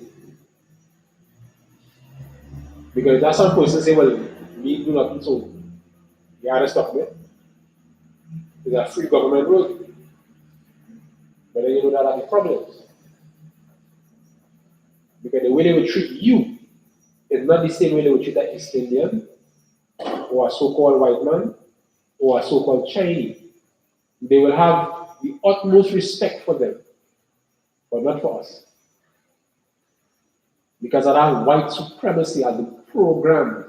Because that's some person say, well, me do nothing, so you arrest me. It's a free government rule. But then you know that are the problems. Because the way they will treat you is not the same way they will treat an East Indian, or a so-called white man, or a so-called Chinese. They will have the utmost respect for them, but not for us. Because of that white supremacy has been programmed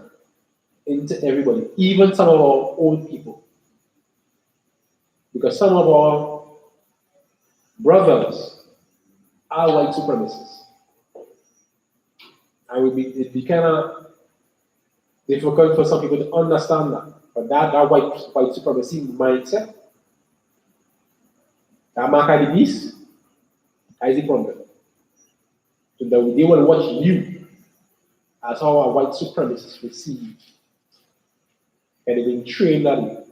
into everybody, even some of our own people. Because some of our brothers are white supremacists. And it'd be kind of difficult for some people to understand that. But that white supremacy mindset, that mark of the beast, that is the problem. So they will watch you as how a white supremacist receive you. And they've been trained on you.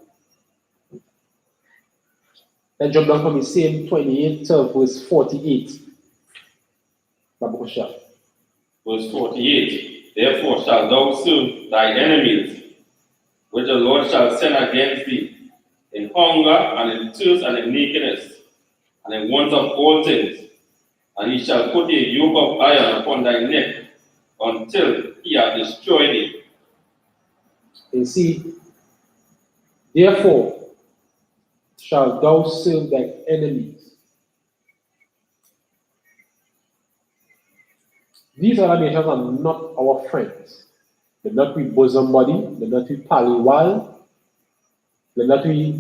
Then jump down from the same 28 to verse 48. Verse 48. Therefore shalt thou serve thy enemies, which the Lord shall send against thee, in hunger and in thirst and in nakedness, and in want of all things. And he shall put a yoke of iron upon thy neck, until he hath destroyed thee. You see, therefore shalt thou serve thy enemies. These other nations are not our friends. They're not we bosom buddy, they're not we paliwal, they're not we,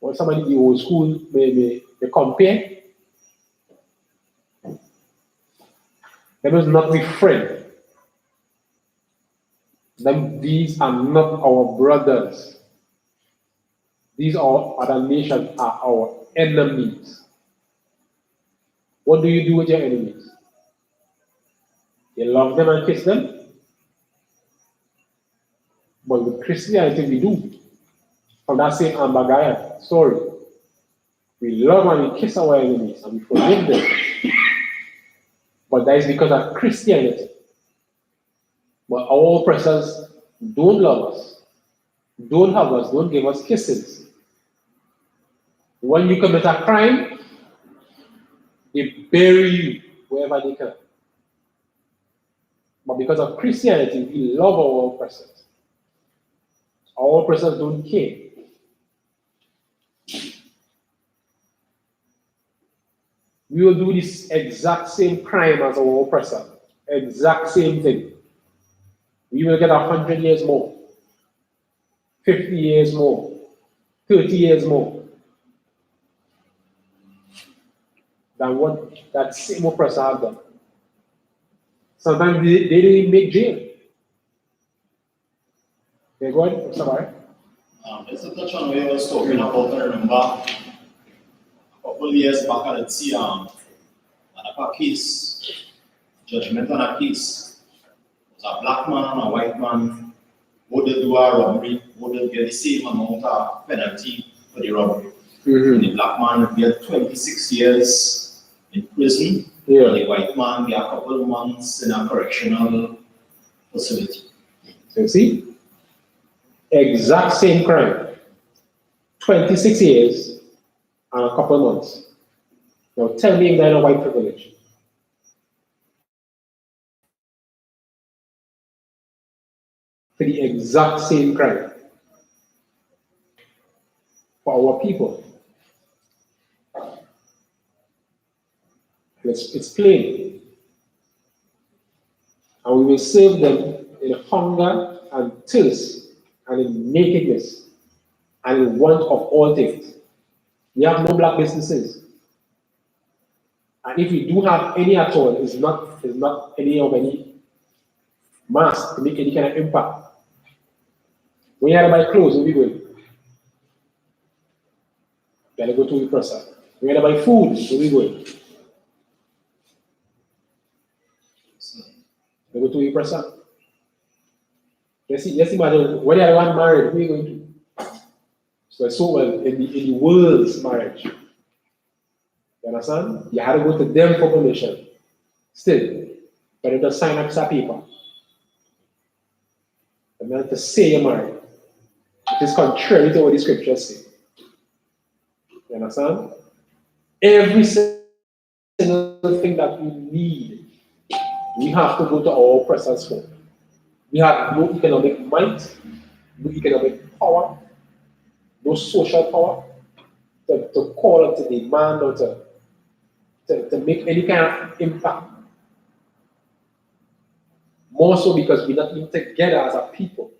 when somebody in the old school, they compare. That is not we friend. These are not our brothers. These are other nations are our enemies. What do you do with your enemies? You love them and kiss them? But with Christianity we do. From that same Ambagaya story. We love and we kiss our enemies and we forgive them. But that is because of Christianity. But our oppressors don't love us, don't hug us, don't give us kisses. When you commit a crime, they bury you wherever they can. But because of Christianity, we love our oppressors. Our oppressors don't care. We will do this exact same crime as our oppressor. Exact same thing. we will get 100 years more, 50 years more, 30 years more than what that same oppressor have done. Sometimes they didn't even make jail. Okay, go ahead. Sorry. Just to touch on what you was talking about, I remember a couple of years back at the a case, judgment on a case. It was a black man and a white man who did do a robbery, who did get the same amount of penalty for the robbery. Mm-hmm. The black man would get 26 years in prison, Yeah. and the white man get a couple of months in a correctional facility. So you see? Exact same crime. 26 years and a couple of months. Now tell me if they're not white privilege. For the exact same crime. For our people. It's plain. And we will serve them in hunger and thirst and in nakedness and in want of all things. We have no black businesses. And if we do have any at all, it's not any of any mass to make any kind of impact. When you have to buy clothes, where we going? You gotta go to the presser. When you have to buy food, where we going? You go to the presser. Let's imagine when you have one married, where are you going to? So well in the world's marriage. You understand? You had to go to them for permission. Still, but you just sign up some paper. And then to say you're married. It is contrary to what the scriptures say. You understand? Every single thing that we need, we have to go to our oppressors for. We have no economic might, no economic power, no social power to call, to demand, or to make any kind of impact. More so because we're not even together as a people.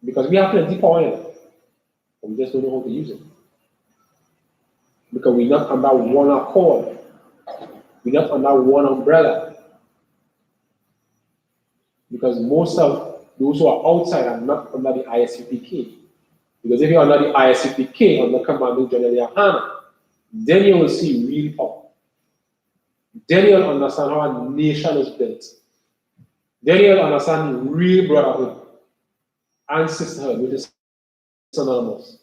Because we have plenty of power in it, but we just don't know how to use it. Because we're not under one accord. We're not under one umbrella. Because most of those who are outside are not under the I.S.U.P.K. Because if you're under the I.S.U.P.K, under Commanding General YAHANNA, then you will see real power. Then you'll understand how a nation is built. Then you'll understand real brotherhood and sisterhood, which is synonymous.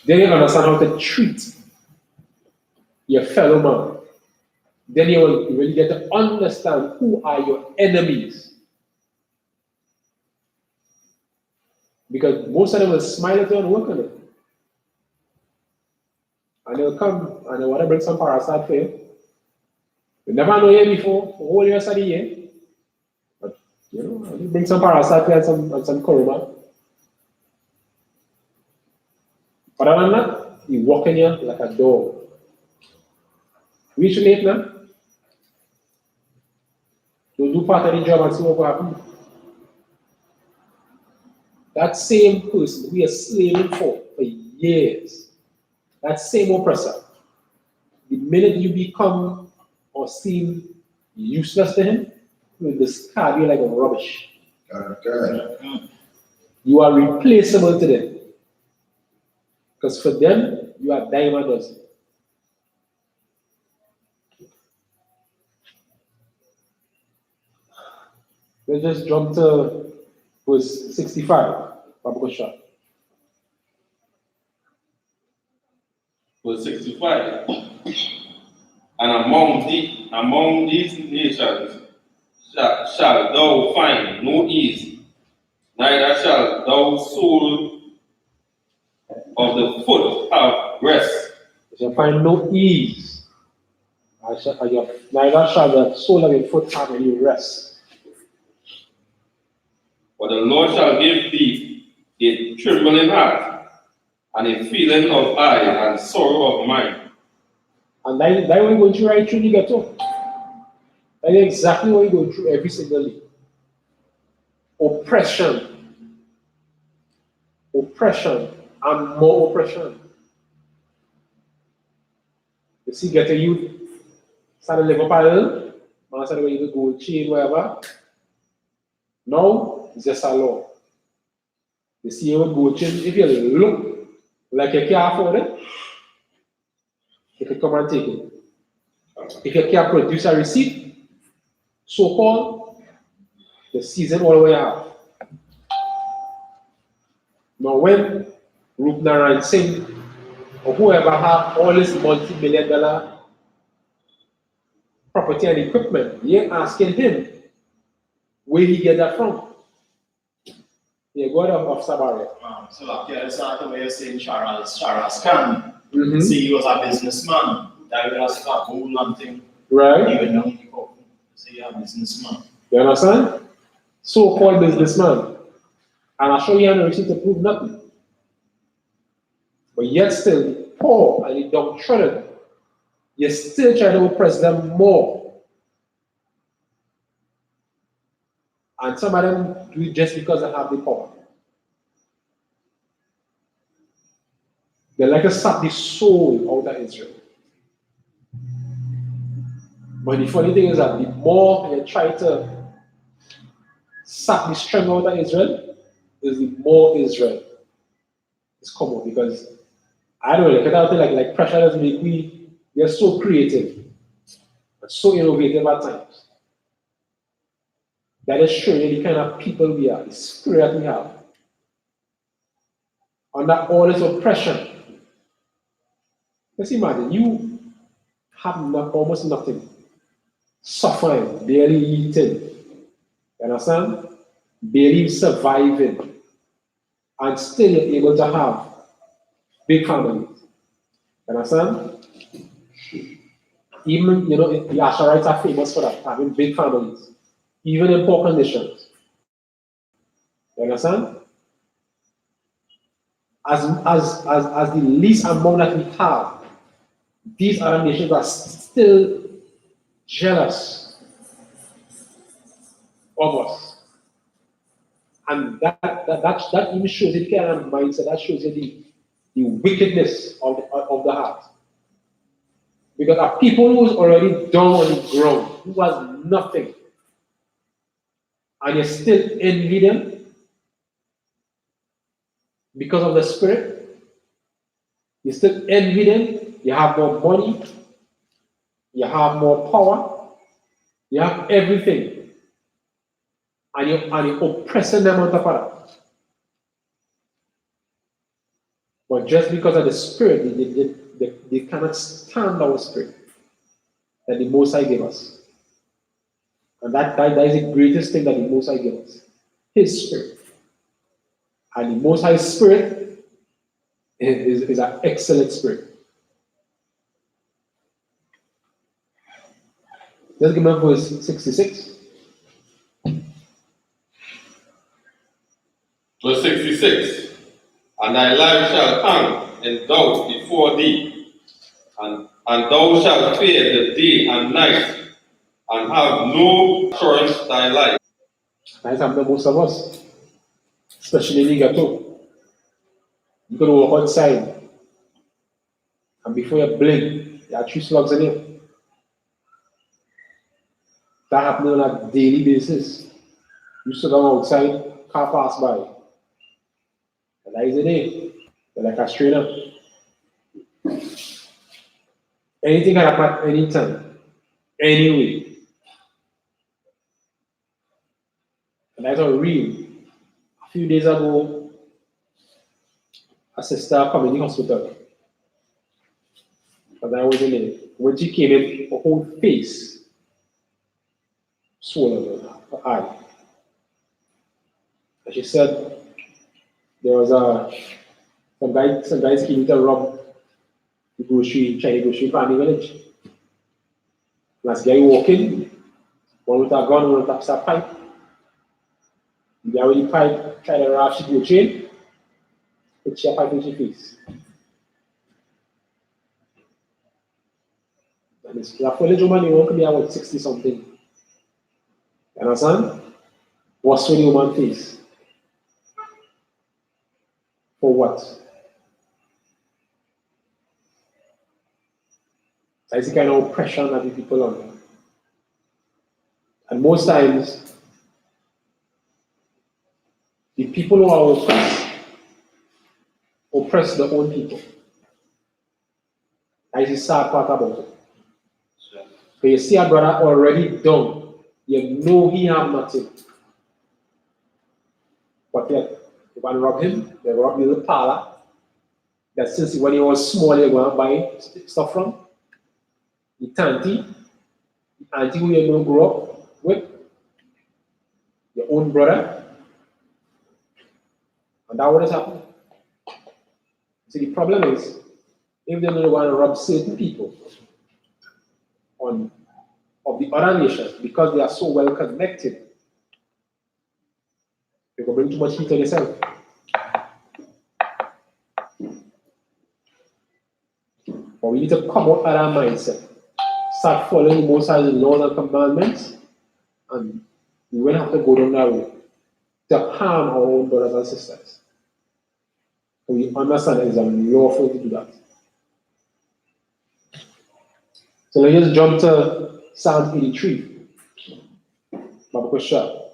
Then you'll understand how to treat your fellow man. Then you will really get to understand who are your enemies. Because most of them will smile at you and work on it. And they'll come and they want to bring some parasite for you. You never know you before, the whole year of the year. But you know, you bring some parasite for you and some koroma. Other than that, you walk in here like a dog. Reach late now. You do part of the job and see what will happen. That same person we are slaving for years, that same oppressor, the minute you become or seem useless to him, he will discard you like a rubbish. You are replaceable to them. Because for them, you are dime a dozen. Let's just jump to verse 65. Verse 65. And among these nations shall thou find no ease, neither shall thou soul of the foot have rest. You shall find no ease, neither shall the soul of your foot have any rest. For the Lord shall give thee a trembling heart, and a feeling of eye, and sorrow of mind. And that we're going to write through the ghetto. That is exactly what you go through every single day. Oppression, oppression, and more oppression. You see, get a youth, start to live up a little, man said, you go chain, whatever. Now, it's just a law. You see, you would go chain, if you look like you can't afford it, you can come and take it. If you can't produce a receipt, so called, the season all the way out. Now, when Rup Narayan Singh or whoever have all this multi-million-dollar property and equipment, you're asking him where he get that from. Yeah, go ahead of Sabari. So like, yeah, it's not the way you're saying Charles Khan. Mm-hmm. See, he was a businessman. That was a gold and thing. Right? Even though he got, so you're a businessman. You understand? So-called businessman. And I show you no receipt to prove nothing. But yet still, poor and the downtrodden, you still try to oppress them more. And some of them do it just because they have the power. They like to suck the soul out of Israel. But the funny thing is that the more you try to suck the strength out of Israel, is the more Israel is common. Because I don't know, like pressure doesn't make we are so creative and so innovative at times. That is showing you the kind of people we are, the spirit we have. Under all this oppression. Let's imagine you have almost nothing. Suffering, barely eating. You understand? Barely surviving. And still you're able to have big families. You understand? Even, the Asherites are famous for that, having big families. Even in poor conditions. You understand? As the least amount that we have, these other nations are still jealous of us. And that even shows you the kind of mindset, that shows you the wickedness of the heart. Because a people who's already down on the ground, who has nothing, and you still envy them because of the spirit, you still envy them, you have more money, you have more power, you have everything, and you're oppressing them on top of that. But just because of the spirit, they cannot stand our spirit that the Most High gave us. And that is the greatest thing that the Most High gave us. His spirit. And the Most High spirit is an excellent spirit. Let's give me verse 66. Verse 66. And thy life shall hang in doubt before thee, and thou shalt fear the day and night, and have no assurance thy life. That's happened to most of us, especially in the ghetto. You can walk outside, and before you blink, there are 3 slugs in you. That happens on a daily basis. You sit down outside, car pass by. And that is the day. You're like a strainer. Anything can happen at any time. Anyway. And that's all real. A few days ago, a sister came in the hospital. Because I was in it. When she came in, her whole face swollen, her eye. And she said there was some guys came to rob the Chinese grocery from the village. Last guy walking, one with a gun, one with a pipe. The guy with the pipe tried to rush the go chain, put your pipe in your face. And this village woman, he won't be about 60 something. You understand? What's the human face? For what? That's the kind of oppression that the people under. And most times, the people who are oppress their own people. That is the sad part about it. So you see a brother already done, you know he have nothing. But yet, you want to rob him, they rob you the parlor. That since when he was small, you go and buy stuff from. The auntie who you don't grow up with, your own brother. And that's what is happening. See, the problem is, if they don't want to rob certain people of the other nations because they are so well connected, they will bring too much heat on yourself. But we need to come out of our mindset, start following Most High's laws and commandments, and we won't have to go down that road to harm our own brothers and sisters. So we understand it is unlawful to do that. So let's just jump to Psalm 83. Bible shot.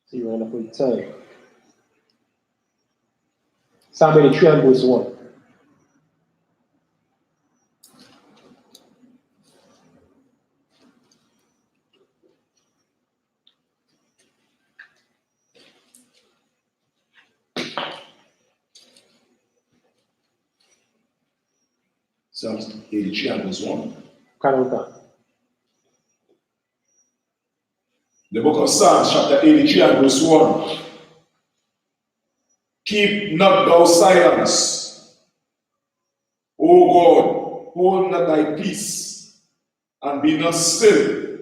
So you want to put time. Psalm 83 and verse 1. Psalms 83 and verse 1. Count. The book of Psalms, chapter 83 and verse 1. Keep not thou silence, O God, hold not thy peace, and be not still,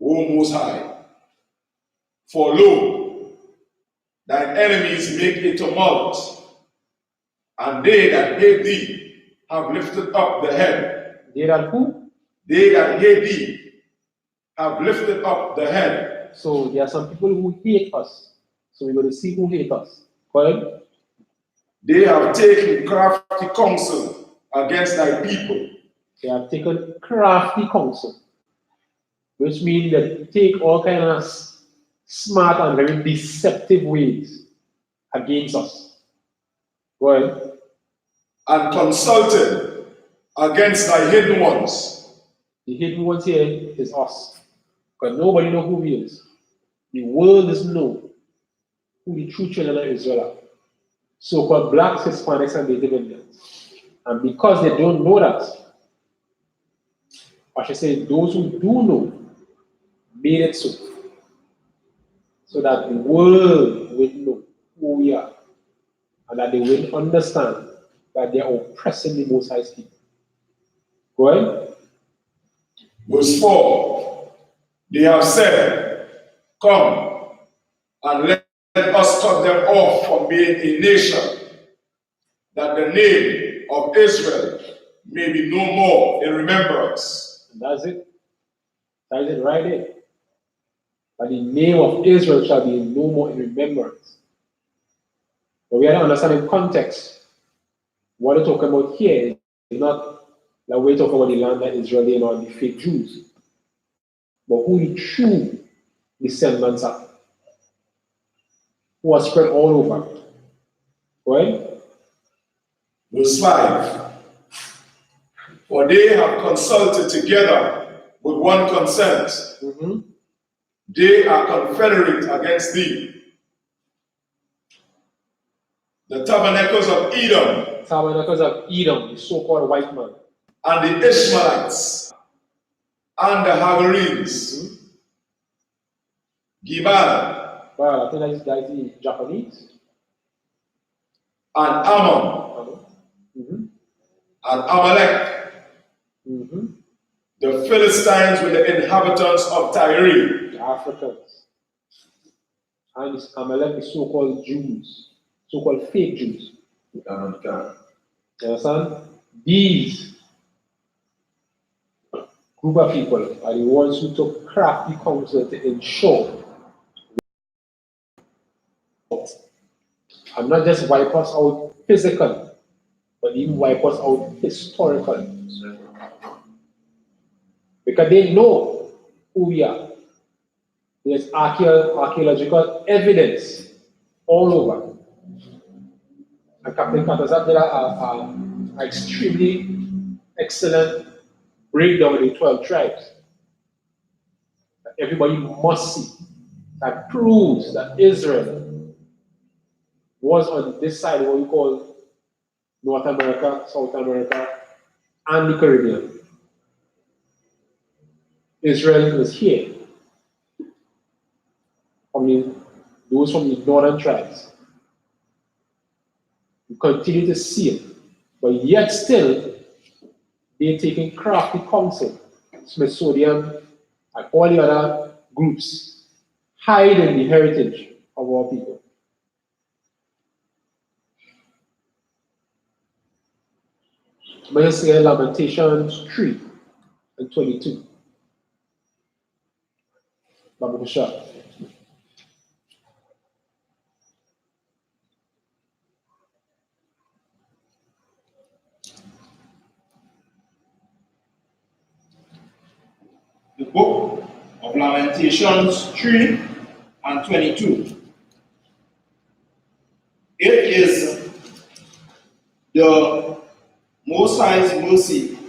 O Most High. For lo, thine enemies make a tumult, and they that hate thee have lifted up the head. They that who? They that hate thee have lifted up the head. So there are some people who hate us. So we're going to see who hate us. Go ahead. They have taken crafty counsel against thy people. They have taken crafty counsel, which means that they take all kinds of smart and very deceptive ways against us. Go ahead. And consulted against thy hidden ones. The hidden ones here is us. Because nobody knows who we is. The world doesn't know who the true children of Israel are. So-called blacks, Hispanics, and Native Indians. And because they don't know that, I should say those who do know made it so. So that the world will know who we are. And that they will understand that they are oppressing the Most High's people. Go ahead. Verse 4. They have said, come and let us cut them off from being a nation, that the name of Israel may be no more in remembrance. And that's it. That is it right there. But the name of Israel shall be no more in remembrance. But we have to understand in context, what we're talking about here is not like we're talking about the land of Israel or the fake Jews, but who the true descendants are, who are spread all over. Right? Verse 5. For they have consulted together with one consent. They are confederate against thee. The tabernacles of Edom. Tabernacles of Edom, the so-called white man. And the Ishmaelites. And the Hagarenes. Gibal. Well, I think that is the Japanese. And Ammon. And Amalek. The Philistines with the inhabitants of Tyre. The Africans. And this Amalek, the so-called Jews, so-called fake Jews. You understand? These group of people are the ones who took crafty counsel to ensure and not just wipe us out physically, but even wipe us out historically. Because they know who we are. There's archaeological evidence all over. And Captain Katazak did an extremely excellent breakdown of the 12 tribes that everybody must see. That proves that Israel was on this side of what we call North America, South America, and the Caribbean. Israel was here. Those from the northern tribes. We continue to see it, but yet still, they're taking crafty counsel, Smithsonian, and all the other groups, hiding the heritage of our people. May I say Lamentations 3 and 22. Babu Bashar. The book of Lamentations 3 and 22. It is the Most High's mercy.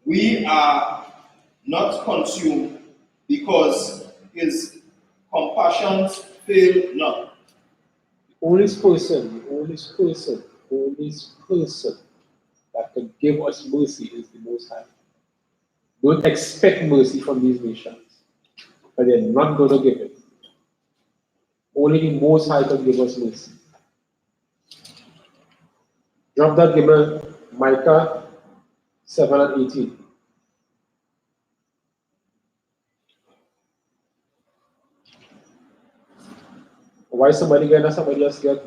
We are not consumed because his compassions fail not. The only person that can give us mercy is the Most High. Don't expect mercy from these nations, but they're not going to give it. Only the Most High can give us mercy. Drop that, give me Micah 7 and 18. Why somebody get and somebody else get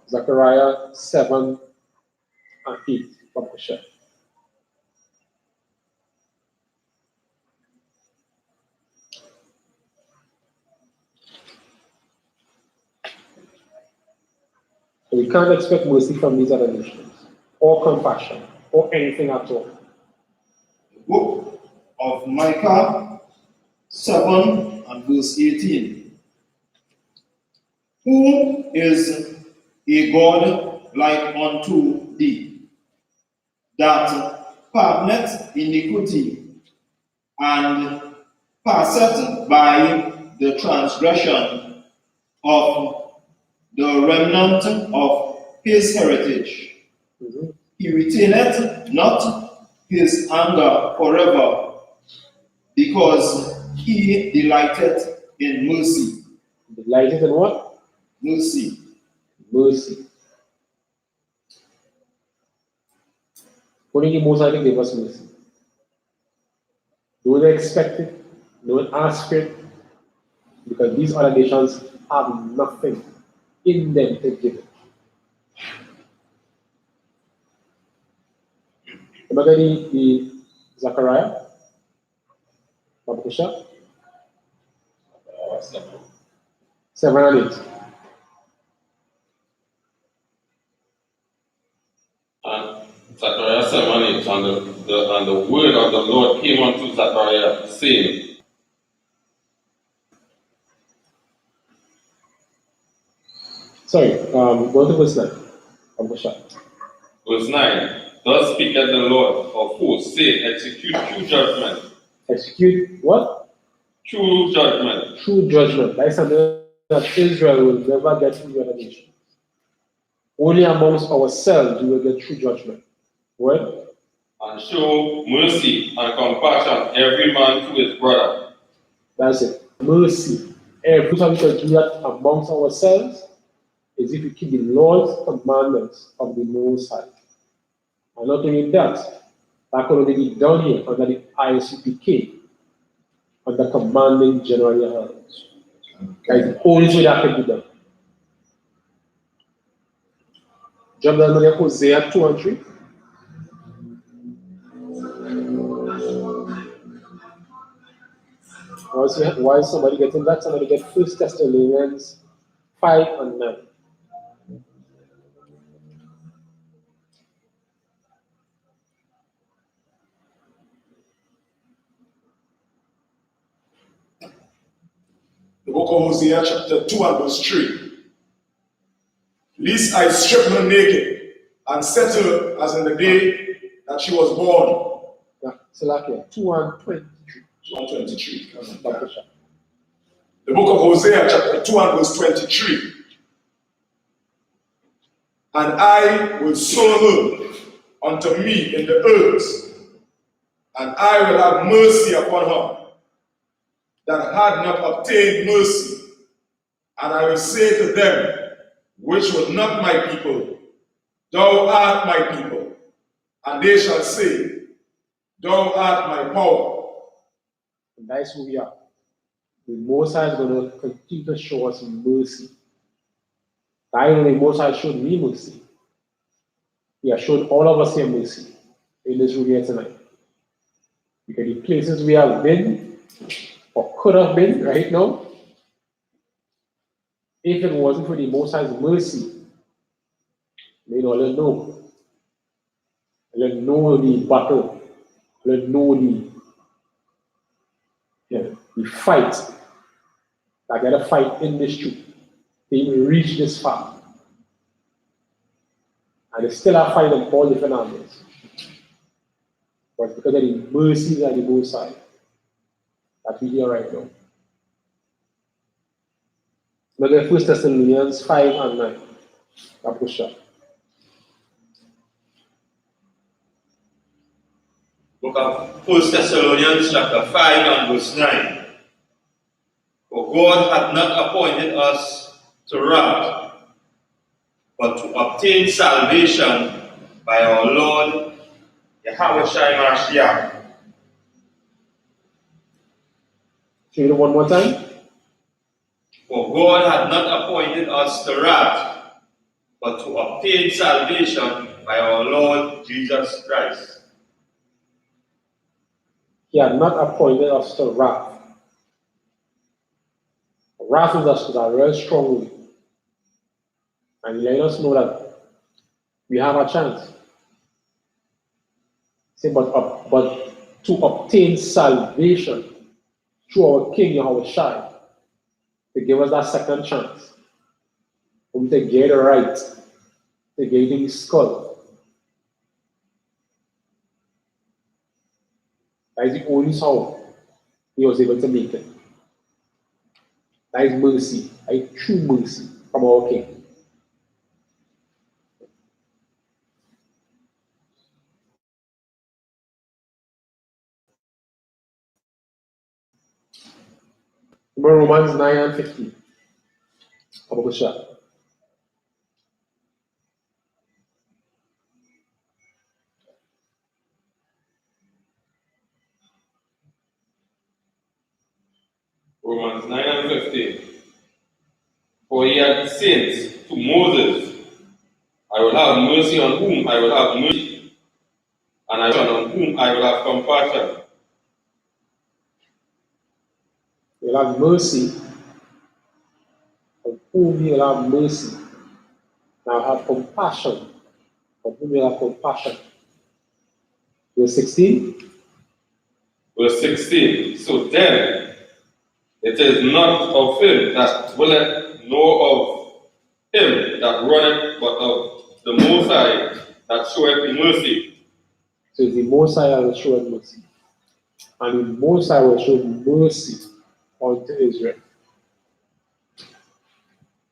Zechariah 7 and 8 from the chef? So we can't expect mercy from these other nations, or compassion, or anything at all. The book of Micah 7 and verse 18. Who is a God like unto thee, that pardoneth iniquity, and passeth by the transgression of the remnant of his heritage? Mm-hmm. He retaineth not his anger forever, because he delighteth in mercy. Delighted in what? Mercy. Mercy. Only the Most High can give us mercy. Don't expect it, don't ask for it, because these other nations have nothing in them to give it. Remember the Zechariah? Babusha? 7 and 8. And Zechariah 7 and 8, and the word of the Lord came unto Zechariah, saying, Sorry, go to verse 9. Babusha. verse 9, Thus speaketh the Lord of hosts, say, execute true judgment. Execute what? True judgment. True judgment. That is something that Israel will never get from the other nations. Only amongst ourselves we will get true judgment. What? And show mercy and compassion every man to his brother. That's it. Mercy. Every time we can do that amongst ourselves is if we keep the Lord's commandments of the Most High. And not only that, that can only be done here under the I.S.U.P.K, under commanding General YAHANNA. That is the only way that can be done. Jump down to Hosea 2 and 3. Why is somebody getting that? Somebody get 1 Thessalonians 5 and 9. The book of Hosea, chapter 2 and verse 3. Lest I strip her naked and set her as in the day that she was born. Yeah, Salakia, 2 and 23. 2 and 23. The book of Hosea, chapter 2 and verse 23. And I will sow her unto me in the earth, and I will have mercy upon her that had not obtained mercy. And I will say to them, which were not my people, thou art my people. And they shall say, thou art my power. And that's who we are. The Most High is going to continue to show us mercy. Not only the Most High showed me mercy, He has shown all of us here mercy in this room here tonight. Because the places we have been, or could have been right now, if it wasn't for the Most High's mercy, we don't know. We don't know the battle. We don't know the fight. I got to fight in this truth to even reach this far. And they still are fighting all different angles. But because of the mercies and the Most High that we hear right now. Look at 1 Thessalonians 5 and 9. Kapusha. Book of 1 Thessalonians chapter 5 and verse 9. For God hath not appointed us to wrath, but to obtain salvation by our Lord YAHANNA. Read it one more time. For God hath not appointed us to wrath, but to obtain salvation by our Lord Jesus Christ. He had not appointed us to wrath. Wrath is a real strong word. And he let us know that we have a chance. Say, but to obtain salvation through our King YAHWH, to give us that second chance. For we to get it right, to get in his skull. That is the only how he was able to make it. That is mercy, that is true mercy from our King. Remember Romans 9 and 15. How about the shot? Romans 9 and 15. For he had said to Moses, I will have mercy on whom I will have mercy, and I will on whom I will have compassion. He will have mercy on whom he will have mercy. Now have compassion on whom he will have compassion. Verse 16. Verse 16. So then, it is not of him that willeth, nor of him that runneth, but of the Most High that showeth mercy. So the Most High will show mercy. And the Most High will show mercy unto Israel.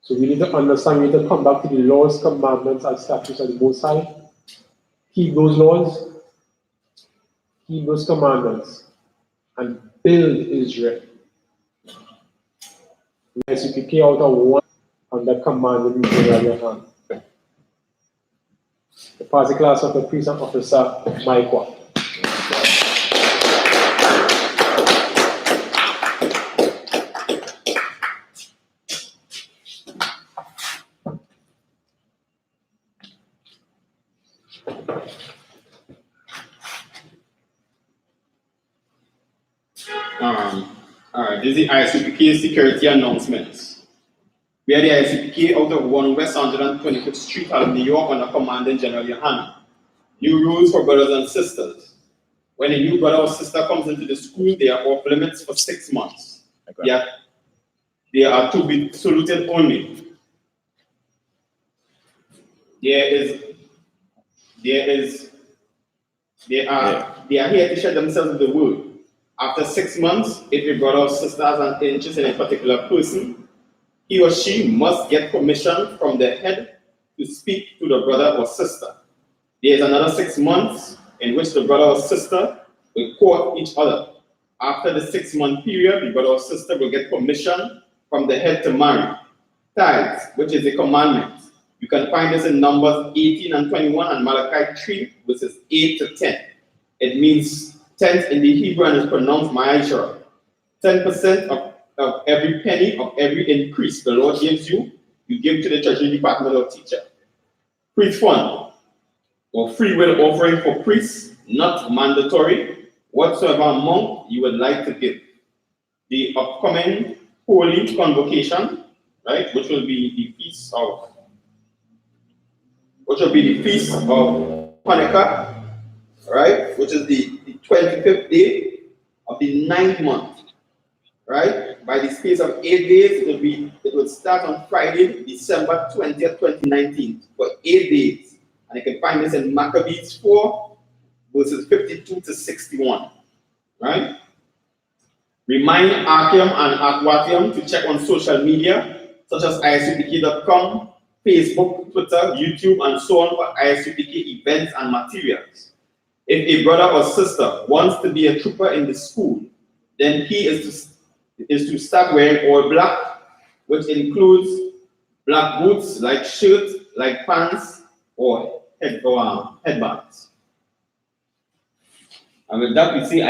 So we need to understand, we need to come back to the laws, commandments, and statutes of the Most High. Keep those laws, keep those commandments, and build Israel. I.S.U.P.K out of one under command of YAHANNA. The party class of the priest and officer, Michael. All right. This is the I.S.U.P.K security announcements. We are the I.S.U.P.K out of 1 West 125th Street, Harlem, New York, under Commandant General YAHANNA. New rules for brothers and sisters. When a new brother or sister comes into the school, they are off limits for 6 months. Okay. They are to be saluted only. They are here to share themselves with the world. After 6 months, if a brother or sister has an interest in a particular person, he or she must get permission from the head to speak to the brother or sister. There is another 6 months in which the brother or sister will court each other. After the 6-month period, the brother or sister will get permission from the head to marry. Tithes, which is a commandment. You can find this in Numbers 18 and 21 and Malachi 3, verses 8 to 10. It means tenth in the Hebrew and is pronounced ma'ashara. 10% of every penny of every increase the Lord gives you, you give to the treasury department or teacher. Priest fund, or free will offering for priests, not mandatory, whatsoever amount you would like to give. The upcoming holy convocation, right, which will be the feast of Hanukkah, right, which is the 25th day of the 9th month, right? By the space of 8 days, it will start on Friday, December 20th, 2019, for 8 days. And you can find this in Maccabees 4, verses 52 to 61, right? Remind Archeum and Aquatium to check on social media, such as I.S.U.P.K.com, Facebook, Twitter, YouTube, and so on for I.S.U.P.K events and materials. If a brother or sister wants to be a trooper in the school, then he is to start wearing all black, which includes black boots, like shirts, like pants, or headbands. And with that, we say,